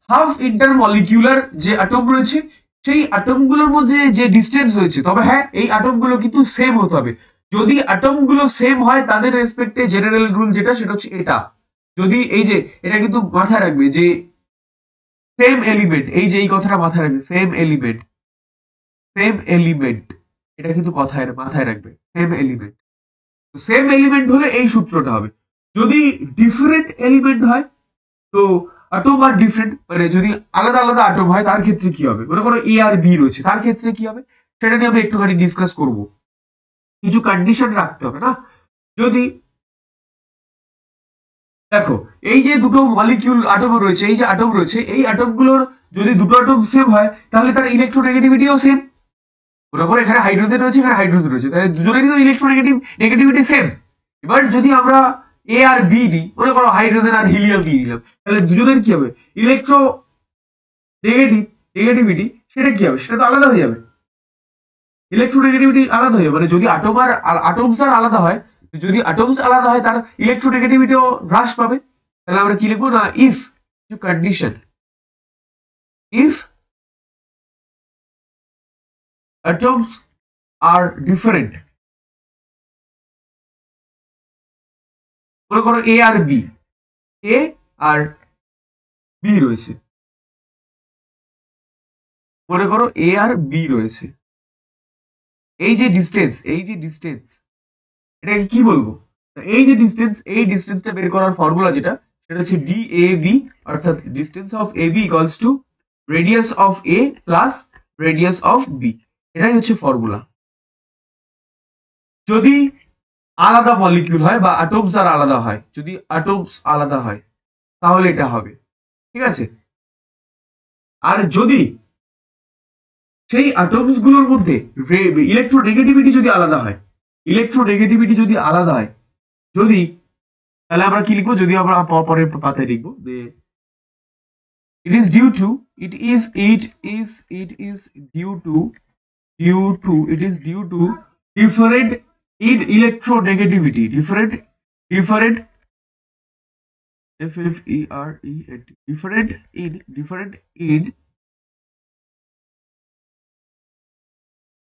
half ইন্টারমলিকিউলার যে atom রয়েছে সেই অ্যাটমগুলোর মধ্যে যে ডিসটেন্স রয়েছে, তবে হ্যাঁ এই অ্যাটমগুলো কিন্তু সেম হতে হবে। যদি অ্যাটমগুলো সেম হয় তাদের রেসপেক্টে জেনারেল রুল যেটা সেটা হচ্ছে এটা, যদি এই যে এটা কিন্তু মাথায় রাখবে যে সেম এলিমেন্ট, এই যে এই কথাটা মাথায় রাখবে, সেম এলিমেন্ট, এটা কিন্তু কথায় মাথায় রাখবে, সেম এলিমেন্ট। সেম এলিমেন্ট হলে এই সূত্রটা হবে। যদি ডিফারেন্ট এলিমেন্ট হয়, তো অ্যাটম আর ডিফারেন্ট, মানে যদি আলাদা আলাদা অ্যাটম হয় তার ক্ষেত্রে কি হবে, মনে করো এ আর বি রয়েছে, তার ক্ষেত্রে কি হবে সেটা নিয়ে আমি একটুখানি ডিসকাস করব। কিছু কন্ডিশন রাখতে হবে না। যদি দেখো এই যে দুটো মলিকিউল অ্যাটম রয়েছে, এই যে অ্যাটম রয়েছে, এই অ্যাটমগুলোর যদি দুটো অ্যাটম সেম হয় তাহলে তার ইলেকট্রোনেগেটিভিটিও সেম। মনে করো এখানে হাইড্রোজেন রয়েছে, এখানে হাইড্রোজেন রয়েছে, তাহলে দুজনেরই তো ইলেকট্রোনেগেটিভিটি সেম। এবার যদি আমরা এ আর বি নিই, মনে করো হাইড্রোজেন আর হিলিয়াম নিয়ে নিলাম, তাহলে দুজনের কি হবে, নেগেটিভিটি সেটা কি হবে, সেটা তো আলাদা হয়ে যাবে, ইলেকট্রোনেগেটিভিটি আলাদা হয়ে যাবে। মানে যদি অ্যাটমস আর আলাদা হয়, যদি অ্যাটমস আলাদা হয় তার ইলেকট্রোনেগেটিভিটিও হ্রাস পাবে। তাহলে আমরা কি লিখবো না, if condition, if atoms are different, মনে করো এ আর বি, এ আর বি রয়েছে, মনে করো এ আর বি রয়েছে। এই যে ডিস্টেন্স, এটাকে কি বলবো? এই যে ডিস্টেন্স, এই ডিস্টেন্সটা বের করার ফর্মুলা যেটা, সেটা হচ্ছে DAB, অর্থাৎ distance of AB equals to radius of A plus radius of B। এটাই হচ্ছে ফর্মুলা। যদি আলাদা মলিকিউল হয় বা অ্যাটমস আর আলাদা হয়, যদি অ্যাটমস আলাদা হয় তাহলে এটা হবে, ঠিক আছে? আর যদি সেই অ্যাটমস গুলোর মধ্যে ইলেকট্রোনেগেটিভিটি যদি আলাদা হয়, যদি, তাহলে আমরা কি লিখবো? যদি আমরা পরের পাতায় লিখবো যে it is due to different in electronegativity, different in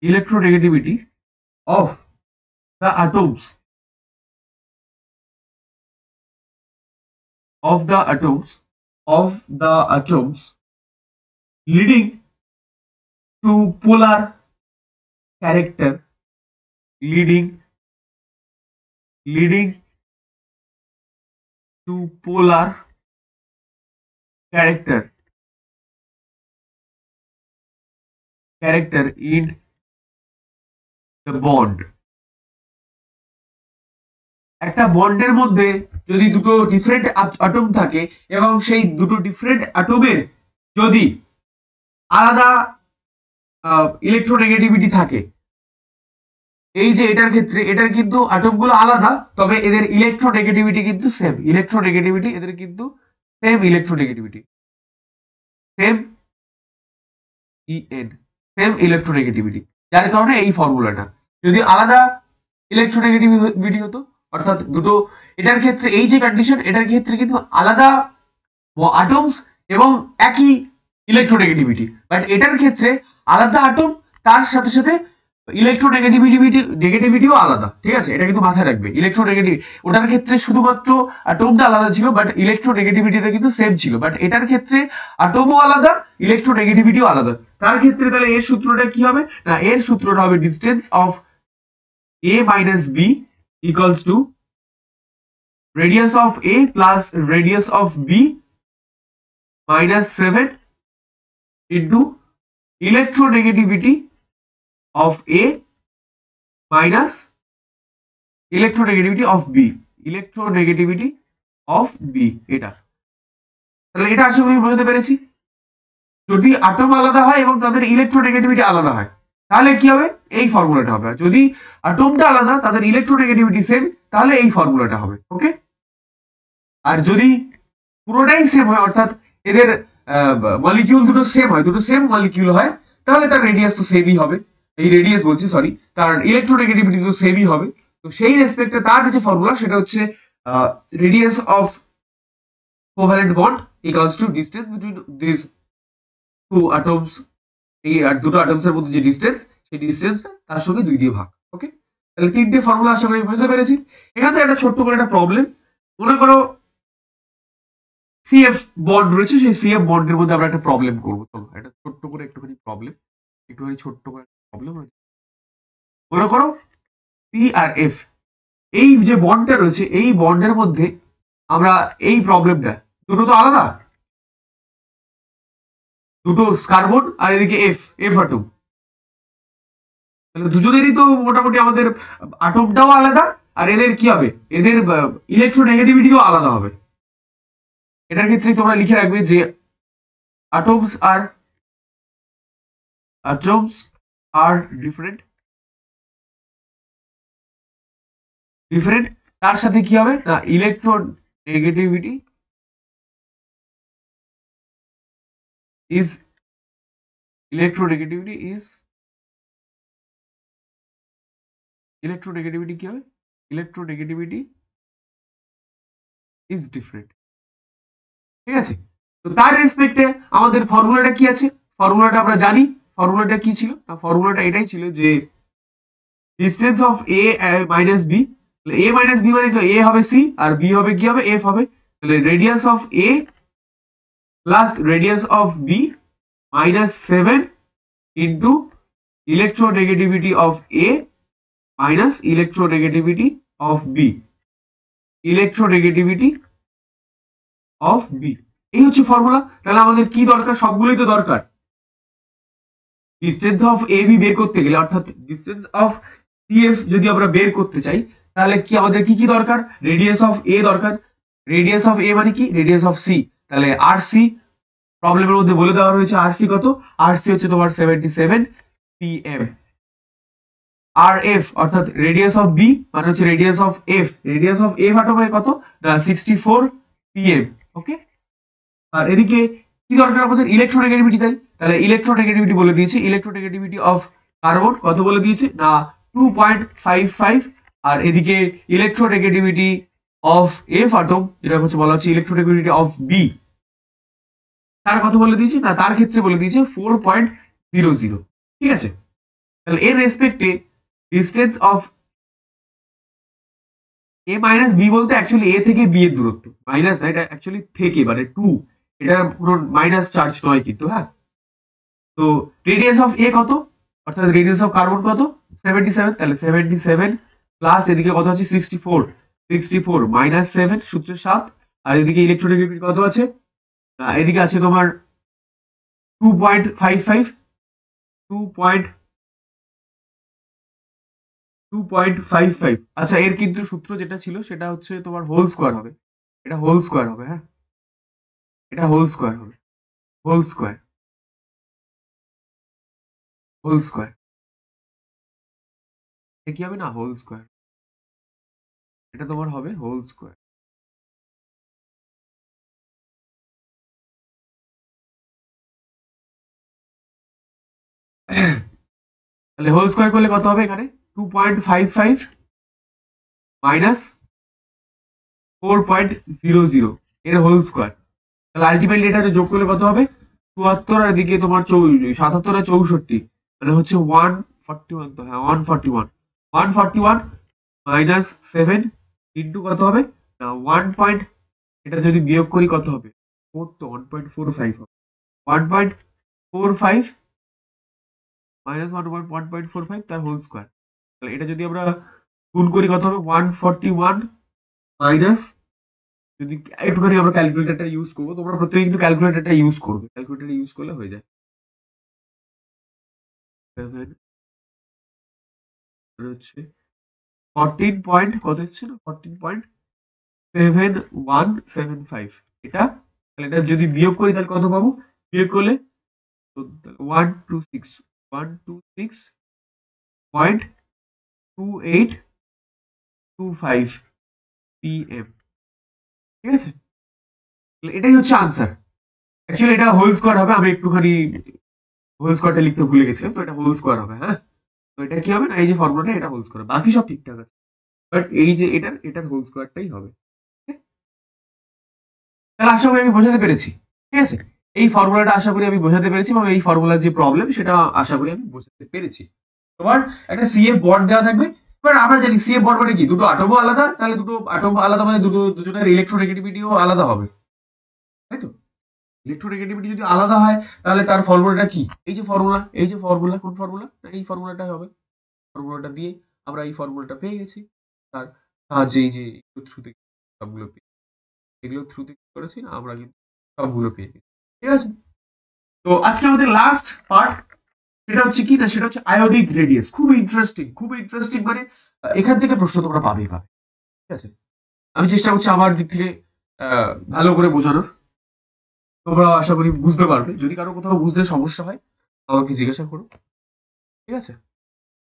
electronegativity of the atoms leading to polar character, leading to polar character in the bond। একটা বন্ডের মধ্যে যদি দুটো ডিফারেন্ট অ্যাটম থাকে এবং সেই দুটো ডিফারেন্ট অ্যাটমের যদি আলাদা ইলেকট্রোনেগেটিভিটি থাকে, এই যে এটার ক্ষেত্রে এটার কিন্তু অ্যাটমগুলো আলাদা, তবে এদের ইলেকট্রোনেগেটিভিটি কিন্তু সেম, এদের কিন্তু সেম ইলেকট্রোনেগেটিভিটি, সেম ইলেকট্রোনেগেটিভিটি, যার কারণে এই ফর্মুলাটা। যদি আলাদা ইলেকট্রোনেগেটিভিটি হতো, অর্থাৎ দুটো, এটার ক্ষেত্রে এই যে কন্ডিশন, এটার ক্ষেত্রে কিন্তু আলাদা অ্যাটমস এবং একই ইলেকট্রোনেগেটিভিটি, বাট এটার ক্ষেত্রে আলাদা অ্যাটম, তার সাথে সাথে নেগেটিভিটিও আলাদা, ঠিক আছে? এটা কিন্তু মাথায় রাখবে। ওটার ক্ষেত্রে শুধুমাত্র অ্যাটমটা আলাদা ছিল, বাট ইলেকট্রোনেগেটিভিটিটা কিন্তু সেম ছিল, বাট এটার ক্ষেত্রে অ্যাটমও আলাদা, ইলেকট্রোনেগেটিভিটিও আলাদা। তার ক্ষেত্রে তাহলে এর সূত্রটা কি হবে? না, এর সূত্রটা হবে distance of A minus B equals to radius of A plus radius of B minus 7 into electronegativity of A minus electronegativity of B, এটা তাহলে এটা আসলে আমি বুঝতে পেরেছি। যদি অ্যাটম আলাদা হয় এবং তাদের ইলেকট্রোনেগেটিভিটি আলাদা হয়, তাহলে কি হবে? এই ফর্মুলাটা হবে। আর যদি অ্যাটমটা আলাদা, তাদের ইলেকট্রোনেগেটিভিটি সেম, তাহলে এই ফর্মুলাটা হবে। ওকে? আর যদি পুরোটাই সেম হয়, অর্থাৎ এদের মলিকিউল দুটো সেম হয়, দুটো সেম মলিকিউল হয়, তাহলে তার রেডিয়াস তো সেমই হবে। এই রেডিয়াস বলছি, সরি, তার ইলেকট্রোনেগেটিভিটি তো সেমই হবে। তো সেই রেসপেক্টে তার যে ফর্মুলা, সেটা হচ্ছে radius of covalent bond equals to distance between this two atoms. এই দুটো অ্যাটমস এর মধ্যে যে ডিসটেন্স, সেই ডিসটেন্সটা তার সঙ্গে 2 দিয়ে ভাগ। ওকে? তাহলে 3টে ফর্মুলা আশা করি বুঝতে পেরেছি। এখান থেকে একটা ছোট্ট করে একটা প্রবলেম, মনে করো সিএফ বন্ড রয়েছে, সেই সিএফ বন্ডের মধ্যে আমরা একটা প্রবলেম করবো। চলো একটা ছোট্ট করে একটুখানি ছোট্ট করে প্রবলেম রয়েছে। মনে করো সি আর এফ, এই যে বন্ডটা রয়েছে, এই বন্ডের মধ্যে আমরা এই প্রবলেমটা, দুটো তো আলাদা, দুটো কার্বন আর এদিকে এফ অ্যাটম, তাহলে দুজনেরই তো মোটামুটি আমাদের অ্যাটমটাও আলাদা, আর এদের কি হবে? এদের ইলেকট্রোনেগেটিভিটিও আলাদা হবে। এটার ক্ষেত্রে তোমরা লিখে রাখবে যে atoms are different, তার সাথে কি হবে? না, electronegativity is কি হবে? Electronegativity is different, ঠিক আছে? তো তার রেসপেক্টে আমাদের ফর্মুলাটা কি আছে? ফর্মুলাটা আমরা জানি। ফর্মুলাটা কি ছিল? না, ফর্মুলাটা এটাই ছিল যে distance of A minus B A minus B মানে এ হবে সি আর বি হবে কি হবে এফ হবে। তাহলে radius of A plus radius of B minus 7 into electronegativity of A minus electronegativity of B, electronegativity of B. এই হচ্ছে formula. তাহলে আমাদের কি দরকার? সবগুলোই তো দরকার। ডিস্টেন্স অফ এ বি বের করতে গেলে অর্থাৎ ডিস্টেন্স অফ সিএফ যদি আমরা বের করতে চাই তাহলে কি আমাদের কি কি দরকার? রেডিয়াস অফ এ দরকার। রেডিয়াস অফ এ মানে কি? Radius of C. তাহলে আর সি প্রবলেমের মধ্যে বলে দেওয়া হয়েছে আর সি কত? আর সি হচ্ছে তোমার 77 পিএম। আর এফ অর্থাৎ রেডিয়াস অফ বি মানে হচ্ছে radius of F. Radius of F আটমের কত? 64 পিএম। ওকে। আর এদিকে কি দরকার আমাদের? ইলেকট্রোনেগেটিভিটি। তাই তাহলে ইলেকট্রোনেগেটিভিটি বলে দিয়েছে। ইলেকট্রোনেগেটিভিটি অফ কার্বন কত বলে দিয়েছে না 2.55। আর এদিকে ইলেকট্রোনেগেটিভিটি অফ এফ আটম যেটা হচ্ছে বলা হচ্ছে ইলেকট্রোনেগেটিভিটি অফ বি তার কত বলে দিয়েছে না তার ক্ষেত্রে বলে দিয়েছে 4.00। ঠিক আছে। তাহলে এর রেসপেক্টে distance of A minus B বলতে অ্যাকচুয়ালি এ থেকে বি এর দূরত্ব। মাইনাস না, এটা অ্যাকচুয়ালি থেকে মানে 2, এটা কোনো মাইনাস চার্জ নয় কিন্তু। হ্যাঁ। তো রেডিয়াস অফ এ কত? অর্থাৎ রেডিয়াস অফ কার্বন কত? 77। তাহলে 77 প্লাস এদিকে কত আছে? 64। 64 মাইনাস 7 সূত্রে 7। আর এদিকে ইলেকট্রোনেগেটিভিটি কত আছে? এদিকে আছে তোমার 2.55। 2.55। আচ্ছা, এর কিন্তু সূত্র যেটা ছিল সেটা হচ্ছে তোমার হোল স্কোয়ার হবে। এটা হোল স্কোয়ার হবে। হ্যাঁ, এটা হোল স্কোয়ার হবে। Whole square, whole square. এটা কি হবে না হোল স্কোয়ার? এটা তোমার হবে হোল স্কোয়ার। তাহলে হোল স্কোয়ার করলে কত হবে এখানে? 2.55 মাইনাস 4.00 এর হোল স্কোয়ার। তাহলে আলটিমেটলি এটা যোগ করলে কত হবে? 74 আর এদিকে তোমার 77 আর 64 মানে হচ্ছে 141। তো হ্যাঁ 141। 141 মাইনাস 7 ইন্টু কত হবে না 1. এটা যদি বিয়োগ করি কত হবে? 4 তো 1.45 হবে। 1.45 মাইনাস 1.45 তার হোল স্কোয়ার। তাহলে এটা যদি আমরা গুণ করি কত হবে? 141 মাইনাস, যদি একটুখানি আমরা ক্যালকুলেটরটা ইউজ করবো, তোমরা প্রত্যেকে কিন্তু ক্যালকুলেটরটা ইউজ করবে। ক্যালকুলেটর ইউজ করলে হয়ে যায়। 7 হচ্ছে 14 পয়েন্ট কত এসছে না 14.7175 এটা। তাহলে এটা যদি বিয়োগ করি তাহলে কত পাবো? বিয়োগ করলে 126 126.2825 পিএম। ঠিক আছে। এটাই হচ্ছে আনসার। অ্যাকচুয়ালি এটা হোল স্কোয়ার হবে। আমি একটুখানি হোল স্কোয়ারটা লিখতে ভুলে গেছিলাম। তো এটা হোল স্কোয়ার হবে। হ্যাঁ। তো এটা কি হবে না এই যে ফর্মুলাটা এটা হোল স্কোয়ার, বাকি সব ঠিকঠাক আছে। বাট এই যে এটার হোল স্কোয়ারটাই হবে। তাহলে আশা করি আমি বোঝাতে পেরেছি। ঠিক আছে। এই ফর্মুলাটা আশা করি আমি বোঝাতে পেরেছি এবং এই ফর্মুলার যে প্রবলেম সেটা আশা করি আমি বোঝাতে পেরেছি। তোমার একটা সিএফ বন্ড দেওয়া থাকবে। এবার আমরা জানি সিএফ বন্ড মানে কি? দুটো আটমও আলাদা। তাহলে দুটো আটম আলাদা মানে দুজনের ইলেকট্রোনেগেটিভিটিও আলাদা হবে। তাই তো? ইলেকট্রোনেগেটিভিটি যদি আলাদা হয় তাহলে তার ফর্মুলাটা কি? এই যে ফর্মুলা কোন ফর্মুলা? এই ফর্মুলাটাই হবে। ফর্মুলাটা দিয়ে আমরা এই ফর্মুলাটা পেয়ে গেছি। তার সাহায্যে এই যে থ্রুতে সবগুলো এগুলো থ্রুতে কি করেছি না আমরা কিন্তু সবগুলো পেয়ে গেছি। ঠিক আছে। তো আজকে আমাদের লাস্ট পার্ট সেটা হচ্ছে কি না সেটা হচ্ছে আয়োডিক রেডিয়াস। খুবই ইন্টারেস্টিং মানে এখান থেকে প্রশ্ন তোমরা পাবেই পাবে। ঠিক আছে। আমি চেষ্টা করছি আমার দিক থেকে ভালো করে বোঝানোর। তোমরা আশা করি বুঝতে পারবে। যদি কারো কোথাও বুঝতে সমস্যা হয় আমাকে জিজ্ঞাসা করো। ঠিক আছে।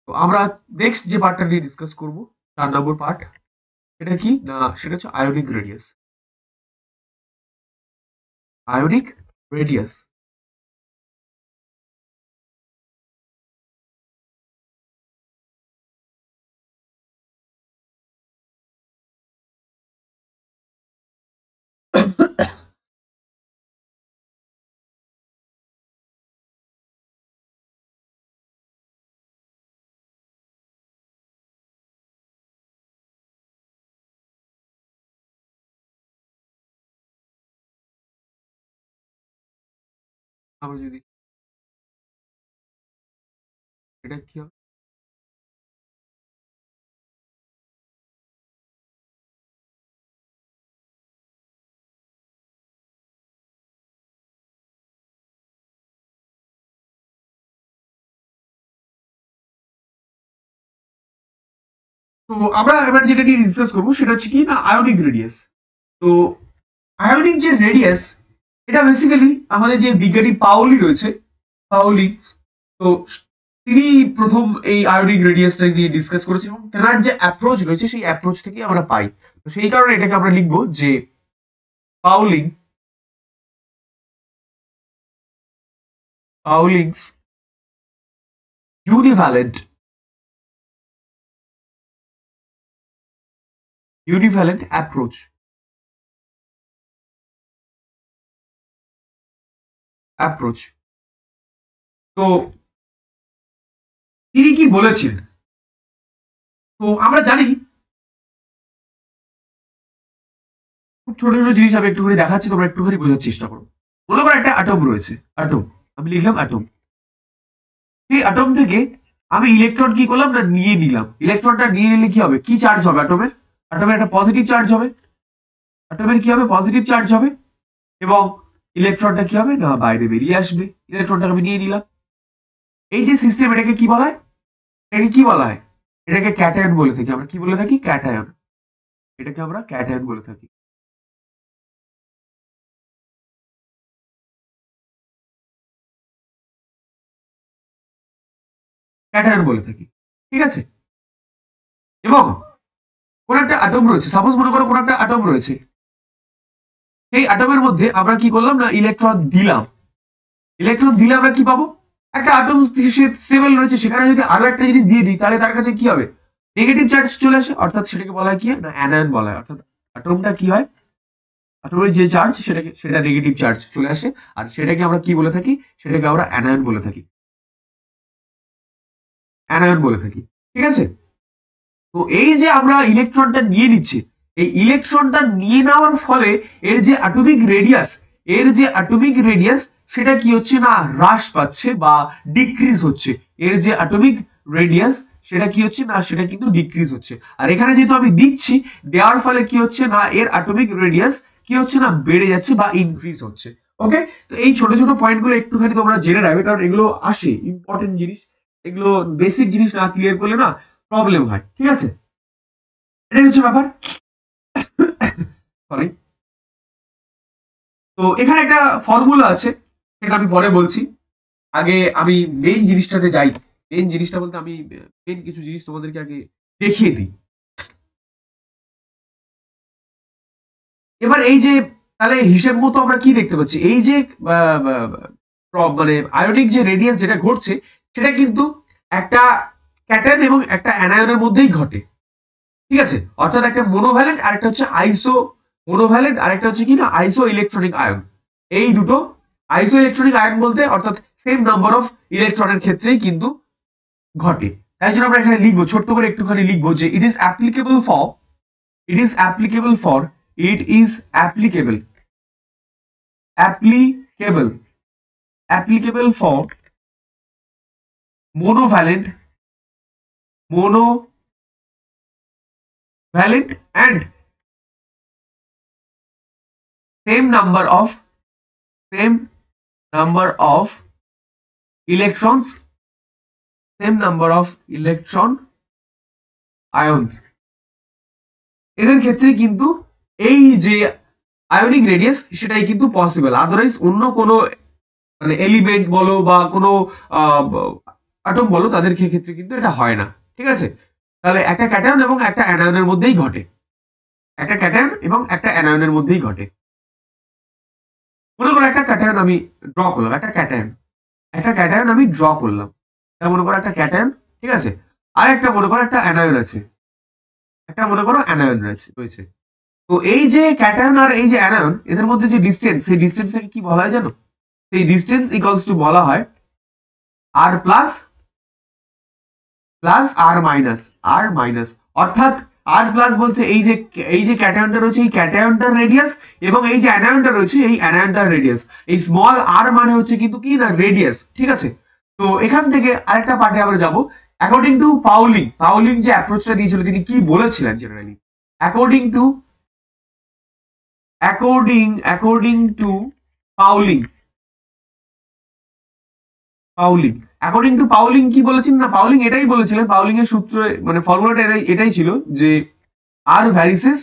তো আমরা নেক্সট যে পার্টটা নিয়ে ডিসকাস করব 4 নম্বর পার্ট, সেটা কি না সেটা হচ্ছে আয়োডিক রেডিয়াস। Iodic radius. আমরা যদি এটা কি হবে? তো আমরা এবার যেটা নিয়ে ডিসকাস করবো সেটা হচ্ছে কি না আয়োনিক রেডিয়াস। তো আয়োনিক যে রেডিয়াস এটা বেসিক্যালি আমাদের যে বিজ্ঞানী পাউলি রয়েছে, পাউলি, তো তিনি প্রথম এই আয়োনিক রেডিয়াসটা নিয়ে ডিসকাস করেছেন এবং তেনার যে অ্যাপ্রোচ রয়েছে সেই অ্যাপ্রোচ থেকে আমরা পাই। তো সেই কারণে এটাকে আমরা লিখবো যে পাউলিং পাউলিংস ইউনিভ্যালেন্ট অ্যাপ্রোচ তো তিনি কি বলেছেন? তো আমরা জানি খুব ছোট ছোট জিনিস আমি একটুখানি দেখাচ্ছি, তোমরা একটুখানি বোঝার চেষ্টা করো। মনে করো একটা অ্যাটম রয়েছে, অ্যাটম, আমি লিখলাম অ্যাটম। সেই অ্যাটম থেকে আমি ইলেকট্রন কি করলাম না নিয়ে নিলাম। ইলেকট্রনটা নিয়ে নিলে কি হবে? কি চার্জ হবে অ্যাটমের? অ্যাটমের একটা পজিটিভ চার্জ হবে। অ্যাটমের কি হবে? পজিটিভ চার্জ হবে এবং ইলেকট্রনটা কি হবে না বাইরে বেরিয়ে আসবে। ইলেকট্রনটাকে আমি নিয়ে নিলাম। এই যে সিস্টেম, এটাকে কি বলা হয়? এটাকে কি বলা হয়? এটাকে ক্যাটায়ন বলে থাকি। আমরা কি বলে থাকি? ক্যাটায়ন। এটাকে আমরা ক্যাটায়ন বলে থাকি। ক্যাটায়ন বলে থাকি, ঠিক আছে? এবং কোন একটা অ্যাটম রয়েছে, সাপোজ মনে করো কোন একটা অ্যাটম রয়েছে, সেই অ্যাটমের মধ্যে আমরা কি করলাম না ইলেকট্রন দিলাম। ইলেকট্রন দিলে আমরা কি পাবো? একটা অ্যাটম স্টেবল রয়েছে, সেখানে যদি আরো একটা জিনিস দিয়ে দিই তাহলে তার কাছে কি হবে? নেগেটিভ চার্জ চলে আসে, অর্থাৎ সেটাকে বলা হয় কি না অ্যানায়ন বলা হয়। অর্থাৎ অ্যাটমটা কি হয়? অ্যাটমের যে চার্জ সেটা নেগেটিভ চার্জ চলে আসে, আর সেটাকে আমরা কি বলে থাকি? সেটাকে আমরা অ্যানায়ন বলে থাকি। অ্যানায়ন বলে থাকি, ঠিক আছে? তো এই যে আমরা ইলেকট্রনটা নিয়ে নিচ্ছি, এই ইলেকট্রনটা নিয়ে নেওয়ার ফলে এর যে অ্যাটমিক রেডিয়াস সেটা কি হচ্ছে না হ্রাস পাচ্ছে বা ডিক্রিজ হচ্ছে। এর যে অ্যাটমিক রেডিয়াস সেটা কি হচ্ছে না সেটা কিন্তু ডিক্রিজ হচ্ছে। আর এখানে যেহেতু আমি দিচ্ছি, দেওয়ার ফলে কি হচ্ছে না এর অ্যাটমিক রেডিয়াস কি হচ্ছে না বেড়ে যাচ্ছে বা ইনক্রিজ হচ্ছে। ওকে, তো এই ছোট ছোট পয়েন্টগুলো একটুখানি তোমরা জেনে রাখবে, কারণ এগুলো আসে ইম্পর্টেন্ট জিনিস। এগুলো বেসিক জিনিস না ক্লিয়ার করলে না প্রবলেম হয়, ঠিক আছে? এটাই হচ্ছে ব্যাপার। সরি। তো এখানে একটা ফর্মুলা আছে, সেটা আমি পরে বলছি। আগে আমি মেইন জিনিসটাতে যাই। মেইন জিনিসটা বলতে আমি মেইন কিছু জিনিস তোমাদেরকে আগে দেখিয়ে দিই। এবার এই যে তাহলে হিসেব মতো আমরা কি দেখতে পাচ্ছি? এই যে মানে আয়োনিক যে রেডিয়াস যেটা ঘটছে সেটা কিন্তু একটা ক্যাটায়ন এবং একটা অ্যানায়নের মধ্যেই ঘটে, ঠিক আছে? অর্থাৎ একটা মোনোভ্যালেন্ট আর একটা হচ্ছে মোনোভ্যালেন্ট আর একটা হচ্ছে কি না আইসো ইলেকট্রনিক আয়ন। এই দুটো আইসো ইলেকট্রনিক আয়ন বলতে অর্থাৎ সেম নাম্বার অফ ইলেকট্রনের ক্ষেত্রেই কিন্তু ঘটে। তাই জন্য আমরা এখানে লিখবো, ছোট্ট করে একটুখানি লিখবো যে it is applicable for it is applicable for it is applicable applicable applicable for monovalent and same number of electrons, same number of electron ions। এদের ক্ষেত্রে কিন্তু এই যে আয়োনিক রেডিয়াস সেটাই কিন্তু পসিবল, আদারওয়াইজ অন্য কোনো মানে এলিমেন্ট বলো বা কোনো অ্যাটম বলো তাদের ক্ষেত্রে কিন্তু এটা হয় না, ঠিক আছে? তাহলে একটা ক্যাটায়ন এবং একটা অ্যানায়নের মধ্যেই ঘটে, একটা ক্যাটায়ন এবং একটা অ্যানায়নের মধ্যেই ঘটে। মনে করো একটা ক্যাটায়ন আমি ড্র করলাম, একটা ক্যাটায়ন আমি ড্র করলাম, এটা মনে করো একটা ক্যাটায়ন, ঠিক আছে? আর একটা মনে করো একটা অ্যানায়ন আছে, একটা মনে করো অ্যানায়ন রয়েছে। তো এই যে ক্যাটায়ন আর এই যে অ্যানায়ন এদের মধ্যে যে ডিসটেন্স, সেই ডিসটেন্সটাকে কি বলা হয় জানো? সেই ডিসটেন্স ইকুয়ালস টু বলা হয় আর প্লাস আর মাইনাস, অর্থাৎ আর প্লাস বলছে এই যে ক্যাটায়নটা রয়েছে এই ক্যাটায়নটার রেডিয়াস এবং এই যে অ্যানায়নটা রয়েছে এই অ্যানায়নটার রেডিয়াস, এই স্মল আর মানে হচ্ছে কিন্তু কি না রেডিয়াস, ঠিক আছে। তো এখান থেকে আরেকটা পার্টে আমরা যাব। অ্যাকর্ডিং টু পাউলিং যে অ্যাপ্রোচটা দিয়েছিল তিনি কি বলেছিলেন generally, according to Pauling according to Pauling কি বলেছেন না, পাউলিং এটাই বলেছিলেন, পাউলিং এর সূত্র মানে ফর্মুলাটা এটাই ছিল যে আর ভ্যারিসেস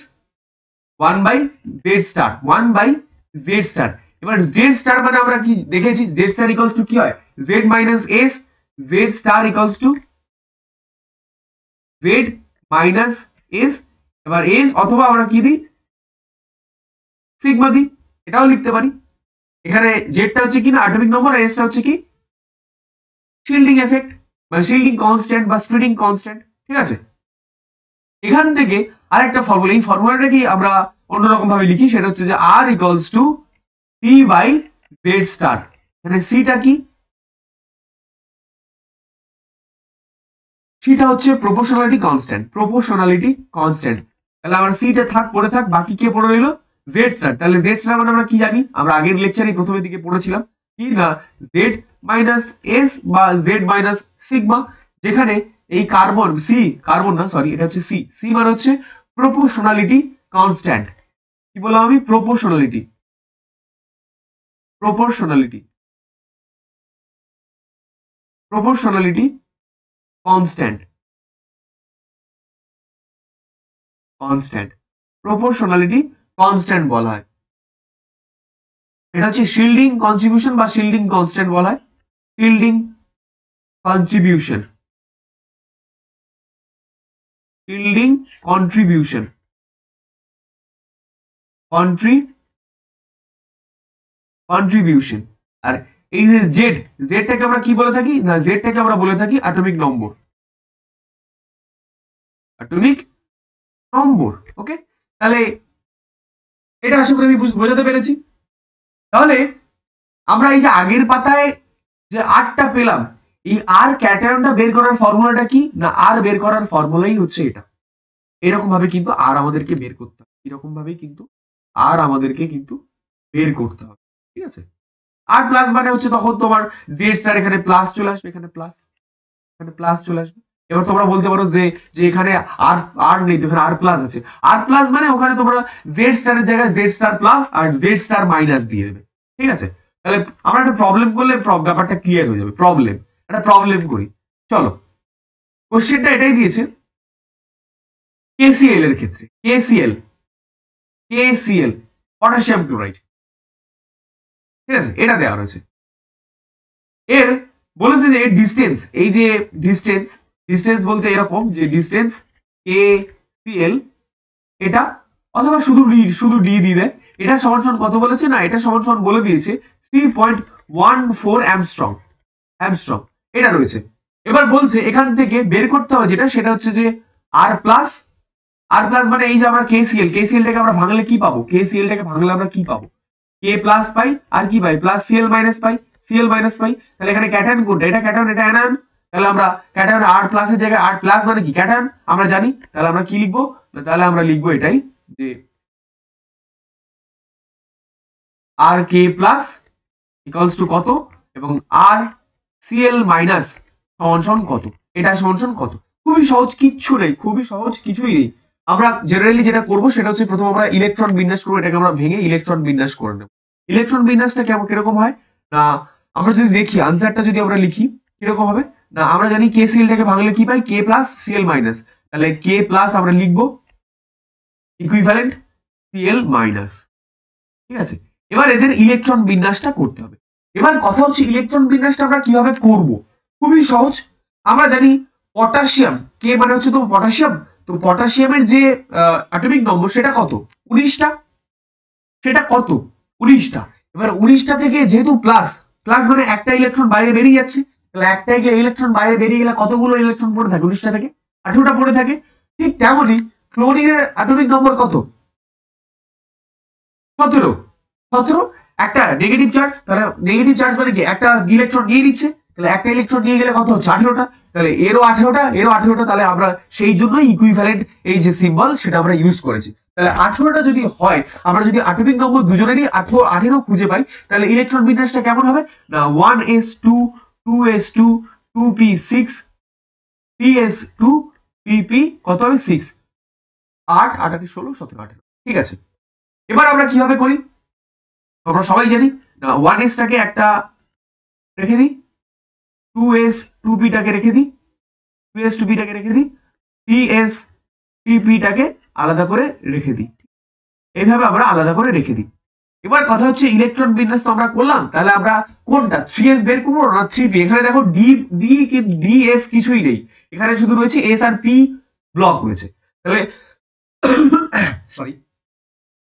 1/z স্টার। এবার জেড স্টার মানে আমরা কি দেখেছি, জেড স্টার ইকুয়ালস টু কি হয়, Z minus S, Z star equals to Z minus S. এবার এস অথবা আমরা কি দিই, সিগমা দিই, এটাও লিখতে পারি। এখানে জেডটা হচ্ছে কি না অ্যাটমিক নম্বর, আর এসটা হচ্ছে কি শিল্ডিং এফেক্ট মানে শিল্ডিং কনস্ট্যান্ট বা স্প্রেডিং কনস্ট্যান্ট, ঠিক আছে। এখান থেকে আরেকটা ফর্মুলা, এই ফর্মুলাটা কি আমরা অন্যরকম ভাবে লিখি, সেটা হচ্ছে যে R equals to C by Z star. এখানে সিটা কি, সিটা হচ্ছে প্রপোর্শনালিটি কনস্ট্যান্ট। তাহলে আমার সিটা পড়ে থাক, বাকি কে পড়ে রইল, জেড স্টার। তাহলে জেড স্টার মানে আমরা কি জানি, আমরা আগের লেকচারে প্রথমের দিকে পড়েছিলাম কি না জেড মাইনাস এস বা জেড মাইনাস সিগমা, যেখানে এই কার্বন না সরি এটা হচ্ছে সি মানে হচ্ছে প্রপোর্শনালিটি কনস্ট্যান্ট। কি বললাম আমি, প্রপোর্শনালিটি কনস্ট্যান্ট প্রপোর্শনালিটি কনস্ট্যান্ট বলা হয়। এটা হচ্ছে শিল্ডিং কন্ট্রিবিউশন বা শিল্ডিং কনস্ট্যান্ট বলা হয়, শিল্ডিং কন্ট্রিবিউশন আর এই যে জেডটাকে আমরা কি বলে থাকি না, জেডটাকে আমরা বলে থাকি অ্যাটমিক নম্বর। ওকে, তাহলে এটা আশা করি আমি বোঝাতে পেরেছি। তাহলে আমরা এই যে আগের পাতায় যে আরটা পেলাম, এই আর ক্যাটায়নটা বের করার ফর্মুলাটা কি না, আর বের করার ফর্মুলাই হচ্ছে এটা। এরকম ভাবে কিন্তু আর আমাদেরকে বের করতে হবে, এরকম ভাবেই কিন্তু আর আমাদেরকে কিন্তু বের করতে হবে, ঠিক আছে। আর প্লাস মানে হচ্ছে তখন তোমার জেড স্টার এখানে প্লাস চলে আসবে, এখানে প্লাস চলে আসবে। এবার তোমরা বলতে পারো যে এখানে আর নেই তো এখানে আর প্লাস আছে, আর প্লাস মানে ওখানে তোমরা জেড স্টারের জায়গায় জেড স্টার প্লাস আর জেড স্টার মাইনাস দিয়ে দেবে, ঠিক আছে। তাহলে আমরা একটা প্রবলেম করলে ব্যাপারটা ক্লিয়ার হয়ে যাবে। একটা প্রবলেম করি, চলো। কোশ্চেনটা এটাই দিয়েছে কেসিএল এর ক্ষেত্রে, কেসিএল পটাশিয়াম ক্লোরাইড, ঠিক আছে, এটা দেওয়া রয়েছে। এর বলেছে যে ডিস্টেন্স, এই যে ডিস্টেন্স বলতে এরকম যে ডিস্টেন্স কেসিএল এটা অথবা শুধু ডি দিয়ে দেয়, এটা সমান কত বলেছে না, এটা সমান বলে দিয়েছে 3.14 অ্যামস্ট্রং এটা রয়েছে। এবার বলছে এখান থেকে বের করতে হবে যেটা, সেটা হচ্ছে যে আর প্লাস মানে এই যে আমরা কেসিএলটাকে আমরা ভাঙলে কি পাবো, আমরা কি পাবো, কে প্লাস পাই আর কি পাই প্লাস সিএল মাইনাস পাই। তাহলে এখানে ক্যাটায়ন কোনটা, এটা ক্যাটায়ন এটা অ্যানায়ন। তাহলে আমরা ক্যাটায়ন আর প্লাসের জায়গায় আর প্লাস মানে কি ক্যাটায়ন আমরা জানি, তাহলে আমরা কি লিখবো, তাহলে আমরা লিখবো এটাই যে আর কে প্লাস ইকুয়ালস টু কত এবং আর সিএল মাইনাস সমান কত, এটা সমান কত। খুবই সহজ, কিছুই নেই। আমরা জেনারেলি যেটা করব সেটা হচ্ছে প্রথম আমরা ইলেকট্রন বিন্যাস করবো, এটাকে আমরা ভেঙে ইলেকট্রন বিন্যাস করে নেব। ইলেকট্রন বিন্যাসটা কিরকম হয় না, আমরা যদি দেখি আনসারটা যদি আমরা লিখি কিরকম হবে না, আমরা জানি কে সিএলটাকে ভাঙলে কি পাই, কে প্লাস সিএল মাইনাস। তাহলে কে প্লাস আমরা লিখবো ইকুইভ্যালেন্ট সিএল মাইনাস, ঠিক আছে। এবার এদের ইলেকট্রন বিন্যাসটা করতে হবে। এবার কথা হচ্ছে ইলেকট্রন বিন্যাসটা আমরা কিভাবে করব, খুবই সহজ। আমরা জানি পটাশিয়াম কে মানে হচ্ছে তো পটাশিয়াম, তো পটাশিয়ামের যে অ্যাটমিক নম্বর সেটা কত, 19টা, সেটা কত 19টা। এবার 19টা থেকে যেহেতু প্লাস মানে একটা ইলেকট্রন বাইরে বেরিয়ে যাচ্ছে, তাহলে একটা ইলেকট্রন বাইরে বেরিয়ে গেলে কতগুলো ইলেকট্রন পড়ে থাকে, 19টা থেকে 18টা পড়ে থাকে। ঠিক তেমনি ক্লোরিনের অ্যাটমিক নম্বর কত, 17। একটা নেগেটিভ চার্জ, তাহলে নেগেটিভ চার্জ মানে কি একটা ইলেকট্রন নিয়ে নিচ্ছে, তাহলে একটা ইলেকট্রন নিয়ে গেলে কত হচ্ছে 18টা, তাহলে এরও 18টা এরও 18টা, তাহলে আমরা সেই জন্যই ইকুইভ্যালেন্ট এই যে সিম্বল সেটা আমরা ইউজ করেছি। তাহলে 18টা যদি হয়, আমরা যদি আটমিক নম্বর দুজনেরই 18 খুঁজে পাই, তাহলে ইলেকট্রন বিন্যাসটা কেমন হবে না 1s2 2s2 2p6 3s2 pp কত হবে 6 8 8 8 16 17 18। ঠিক আছে, এবার আমরা কিভাবে করি আমরা সবাই জানি না 1s টাকে একটা রেখে দিই, 2s 2p টাকে রেখে দিই, 2s 2p টাকে রেখে দিই, 3s 3p টাকে আলাদা করে রেখে দিই। এইভাবে আমরা আলাদা করে রেখে দিই। এবার কথা হচ্ছে ইলেকট্রন বিন্যাস তো আমরা করলাম, তাহলে আমরা কোনটা 3s বের করবো না 3p? এখানে দেখো df কিছুই নেই, এখানে শুধু রয়েছে s আর p ব্লক রয়েছে। তাহলে সরি,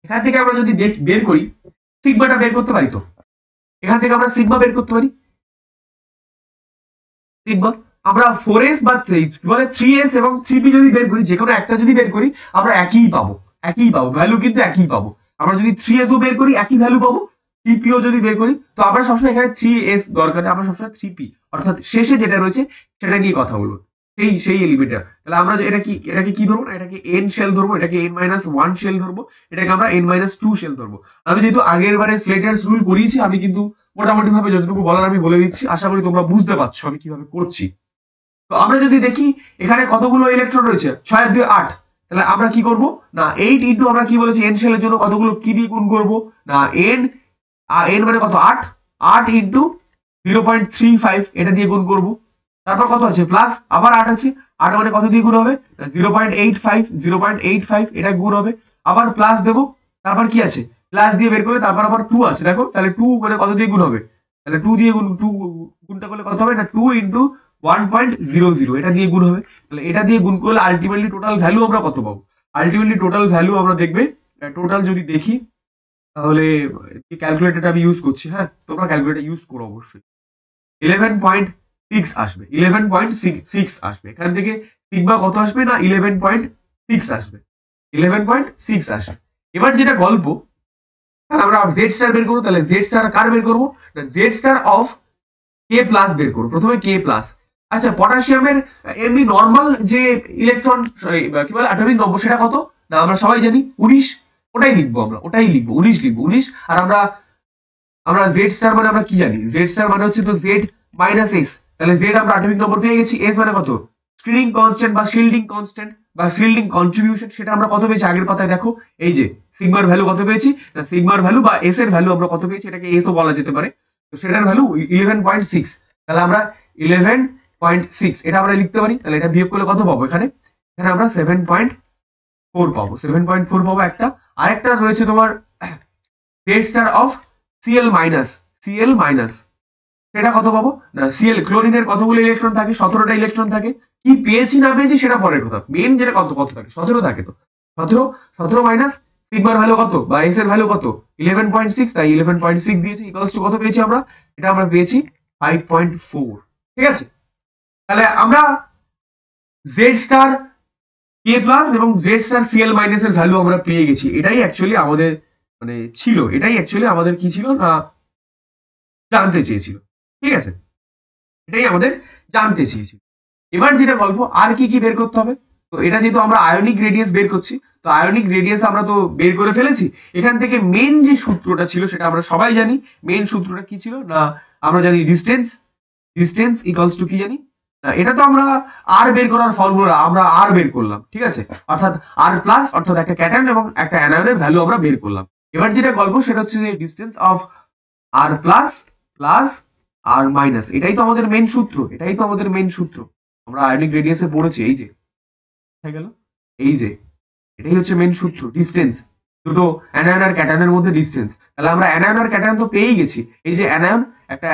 এখান থেকে আমরা যদি বের করি সিগমাটা বের করতে পারি, তো এখান থেকে আমরা সিগমা বের করতে পারি। সিগমা আমরা 4s বা কি বলে 3s এবং 3p যদি বের করি, যে কোনো একটা যদি বের করি আমরা একই পাবো ভ্যালু কিন্তু একই পাবো। আমরা যদি 3s ও বের করি একই ভ্যালু পাবো, 3p ও যদি বের করি, তো আমরা সবসময় এখানে 3s দরকার নেই, আমরা সবসময় 3p অর্থাৎ শেষে যেটা রয়েছে সেটা নিয়ে কথা বলবো, সেই এলিমেন্টটা। তাহলে আমরা এটাকে কি ধরবো না, এটাকে n শেল ধরবো, এটাকে n-1 শেল ধরবো, এটাকে আমরা n-2 শেল ধরবো। আমি যেহেতু আগের বারে স্লেটার্স রুল করিয়েছি, আমি কিন্তু মোটামুটি ভাবে যতটুকু বলার আমি বলে দিচ্ছি, আশা করি তোমরা বুঝতে পারছো আমি কিভাবে করছি। তো আমরা যদি দেখি এখানে কতগুলো ইলেকট্রন রয়েছে 6 আর 2 8, তাহলে আমরা কি করব না 8 ইনটু আমরা কি বলেছি n শেলের জন্য কতগুলো কি দিয়ে গুণ করব না n মানে কত 8 8 ইনটু 0.35 এটা দিয়ে গুণ করব। তারপর কত আছে প্লাস আবার 8 আছে, 8 মানে কত দিয়ে গুণ হবে 0.85 এটা গুণ হবে, আবার প্লাস দেব, তারপর কি আছে প্লাস দিয়ে বের করে তারপর আবার 2 আছে দেখো, তাহলে 2 মানে কত দিয়ে গুণ হবে, তাহলে 2 দিয়ে গুণটা করলে কত হবে না 2 ইনটু 1.00 এটা দিয়ে গুণ হবে। তাহলে এটা দিয়ে গুণ করলে আলটিমেটলি টোটাল ভ্যালু আমরা কত পাবো, আলটিমেটলি টোটাল ভ্যালু আমরা দেখবে টোটাল যদি দেখি, তাহলে ক্যালকুলেটরটা আমি ইউজ করছি, হ্যাঁ তোমরা ক্যালকুলেটর ইউজ করো অবশ্যই, 11.6 আসবে, 11.6 আসবে। এখান থেকে সিগমা কত আসবে না 11.6 আসবে, 11.6 আসবে। এবার যেটা গল্প, আমরা জেড স্টার বের করবো, তাহলে জেড স্টার কার বের করবো, Z star of K plus বের করবো, প্রথমে কে প্লাস। আচ্ছা পটাশিয়ামের এমনি নর্মাল যে ইলেকট্রন কি বলে অ্যাটমিক নম্বর সেটা কত না আমরা সবাই জানি 19, ওটাই লিখবো আমরা, ওটাই লিখবো 19 লিখবো 19। আর আমরা জেড স্টার মানে আমরা কি জানি, জেড স্টার মানে হচ্ছে তো জেড মাইনাস এস, তাহলে জেড আমরা অ্যাটমিক নম্বর পেয়ে গেছি, এস মানে কত স্ক্রিনিং কনস্ট্যান্ট বা শিল্ডিং কনস্ট্যান্ট বা শিল্ডিং কন্ট্রিবিউশন, সেটা আমরা কত পেয়েছি আগের পাতায় দেখো, এই যে সিগমার ভ্যালু কত পেয়েছি, সিগমার ভ্যালু বা এস এর ভ্যালু আমরা কত পেয়েছি, এটাকে এস ও বলা যেতে পারে, তো সেটার ভ্যালু 11.6। তাহলে আমরা 11.6 এটা আমরা লিখতে পারি, তাহলে এটা বিয়োগ করলে কত পাবো, এখানে আমরা 7.4 পাবো, 7.4 পাবো একটা। আরেকটা রয়েছে তোমার Z star of Cl minus, সেটা কত পাবো না Cl ক্লোরিনের কতগুলো ইলেকট্রন থাকে 17টা ইলেকট্রন থাকে, কি পেয়েছি না পেয়েছি সেটা পরের কথা, মেন যেটা কত থাকে 17 থাকে, তো 17 মাইনাস সিগমার ভ্যালু কত বা এস এর ভ্যালু কত 11.6, তাই 11.6 দিয়েছি ইকুয়ালস টু কত পেয়েছি আমরা, এটা আমরা পেয়েছি 5.4। ঠিক আছে, তাহলে আমরা জেড স্টার কে প্লাস এবং জেড স্টার Cl মাইনাস এর ভ্যালু আমরা পেয়ে গেছি, এটাই অ্যাকচুয়ালি আমাদের মানে ছিল, এটাই অ্যাকচুয়ালি আমাদের কি ছিল না জানতে চেয়েছিল। ঠিক আছে, এটাই আমাদের জানতে চেয়েছিল। এবার যেটা গল্প আর কি কি বের করতে হবে, তো এটা যেহেতু আমরা আয়নিক রেডিয়াস বের করছি, তো আয়নিক রেডিয়াস আমরা তো বের করে ফেলেছি, এখান থেকে মেন যে সূত্রটা ছিল সেটা আমরা সবাই জানি, মেন সূত্রটা কি ছিল না আমরা জানি ডিস্টেন্স ইকুয়ালস টু কি জানি না, এটা তো আমরা আর বের করার ফর্মুলা আমরা আর বের করলাম, ঠিক আছে, অর্থাৎ আর প্লাস অর্থাৎ একটা ক্যাটায়ন এবং একটা অ্যানায়নের ভ্যালু আমরা বের করলাম। এবার যেটা গল্প সেটা হচ্ছে যে distance of r plus R minus, এটাই তো আমাদের মেন সূত্র, আমরা আয়নিক রেডিয়াসে পড়েছি, এই যে হয়ে গেল, এই যে এটাই হচ্ছে মেন সূত্র, ডিস্টেন্স দুটো অ্যানায়ন আর ক্যাটায়নের মধ্যে ডিস্টেন্স। তাহলে আমরা অ্যানায়ন আর ক্যাটায়ন তো পেয়েই গেছি, এই যে অ্যানায়ন একটা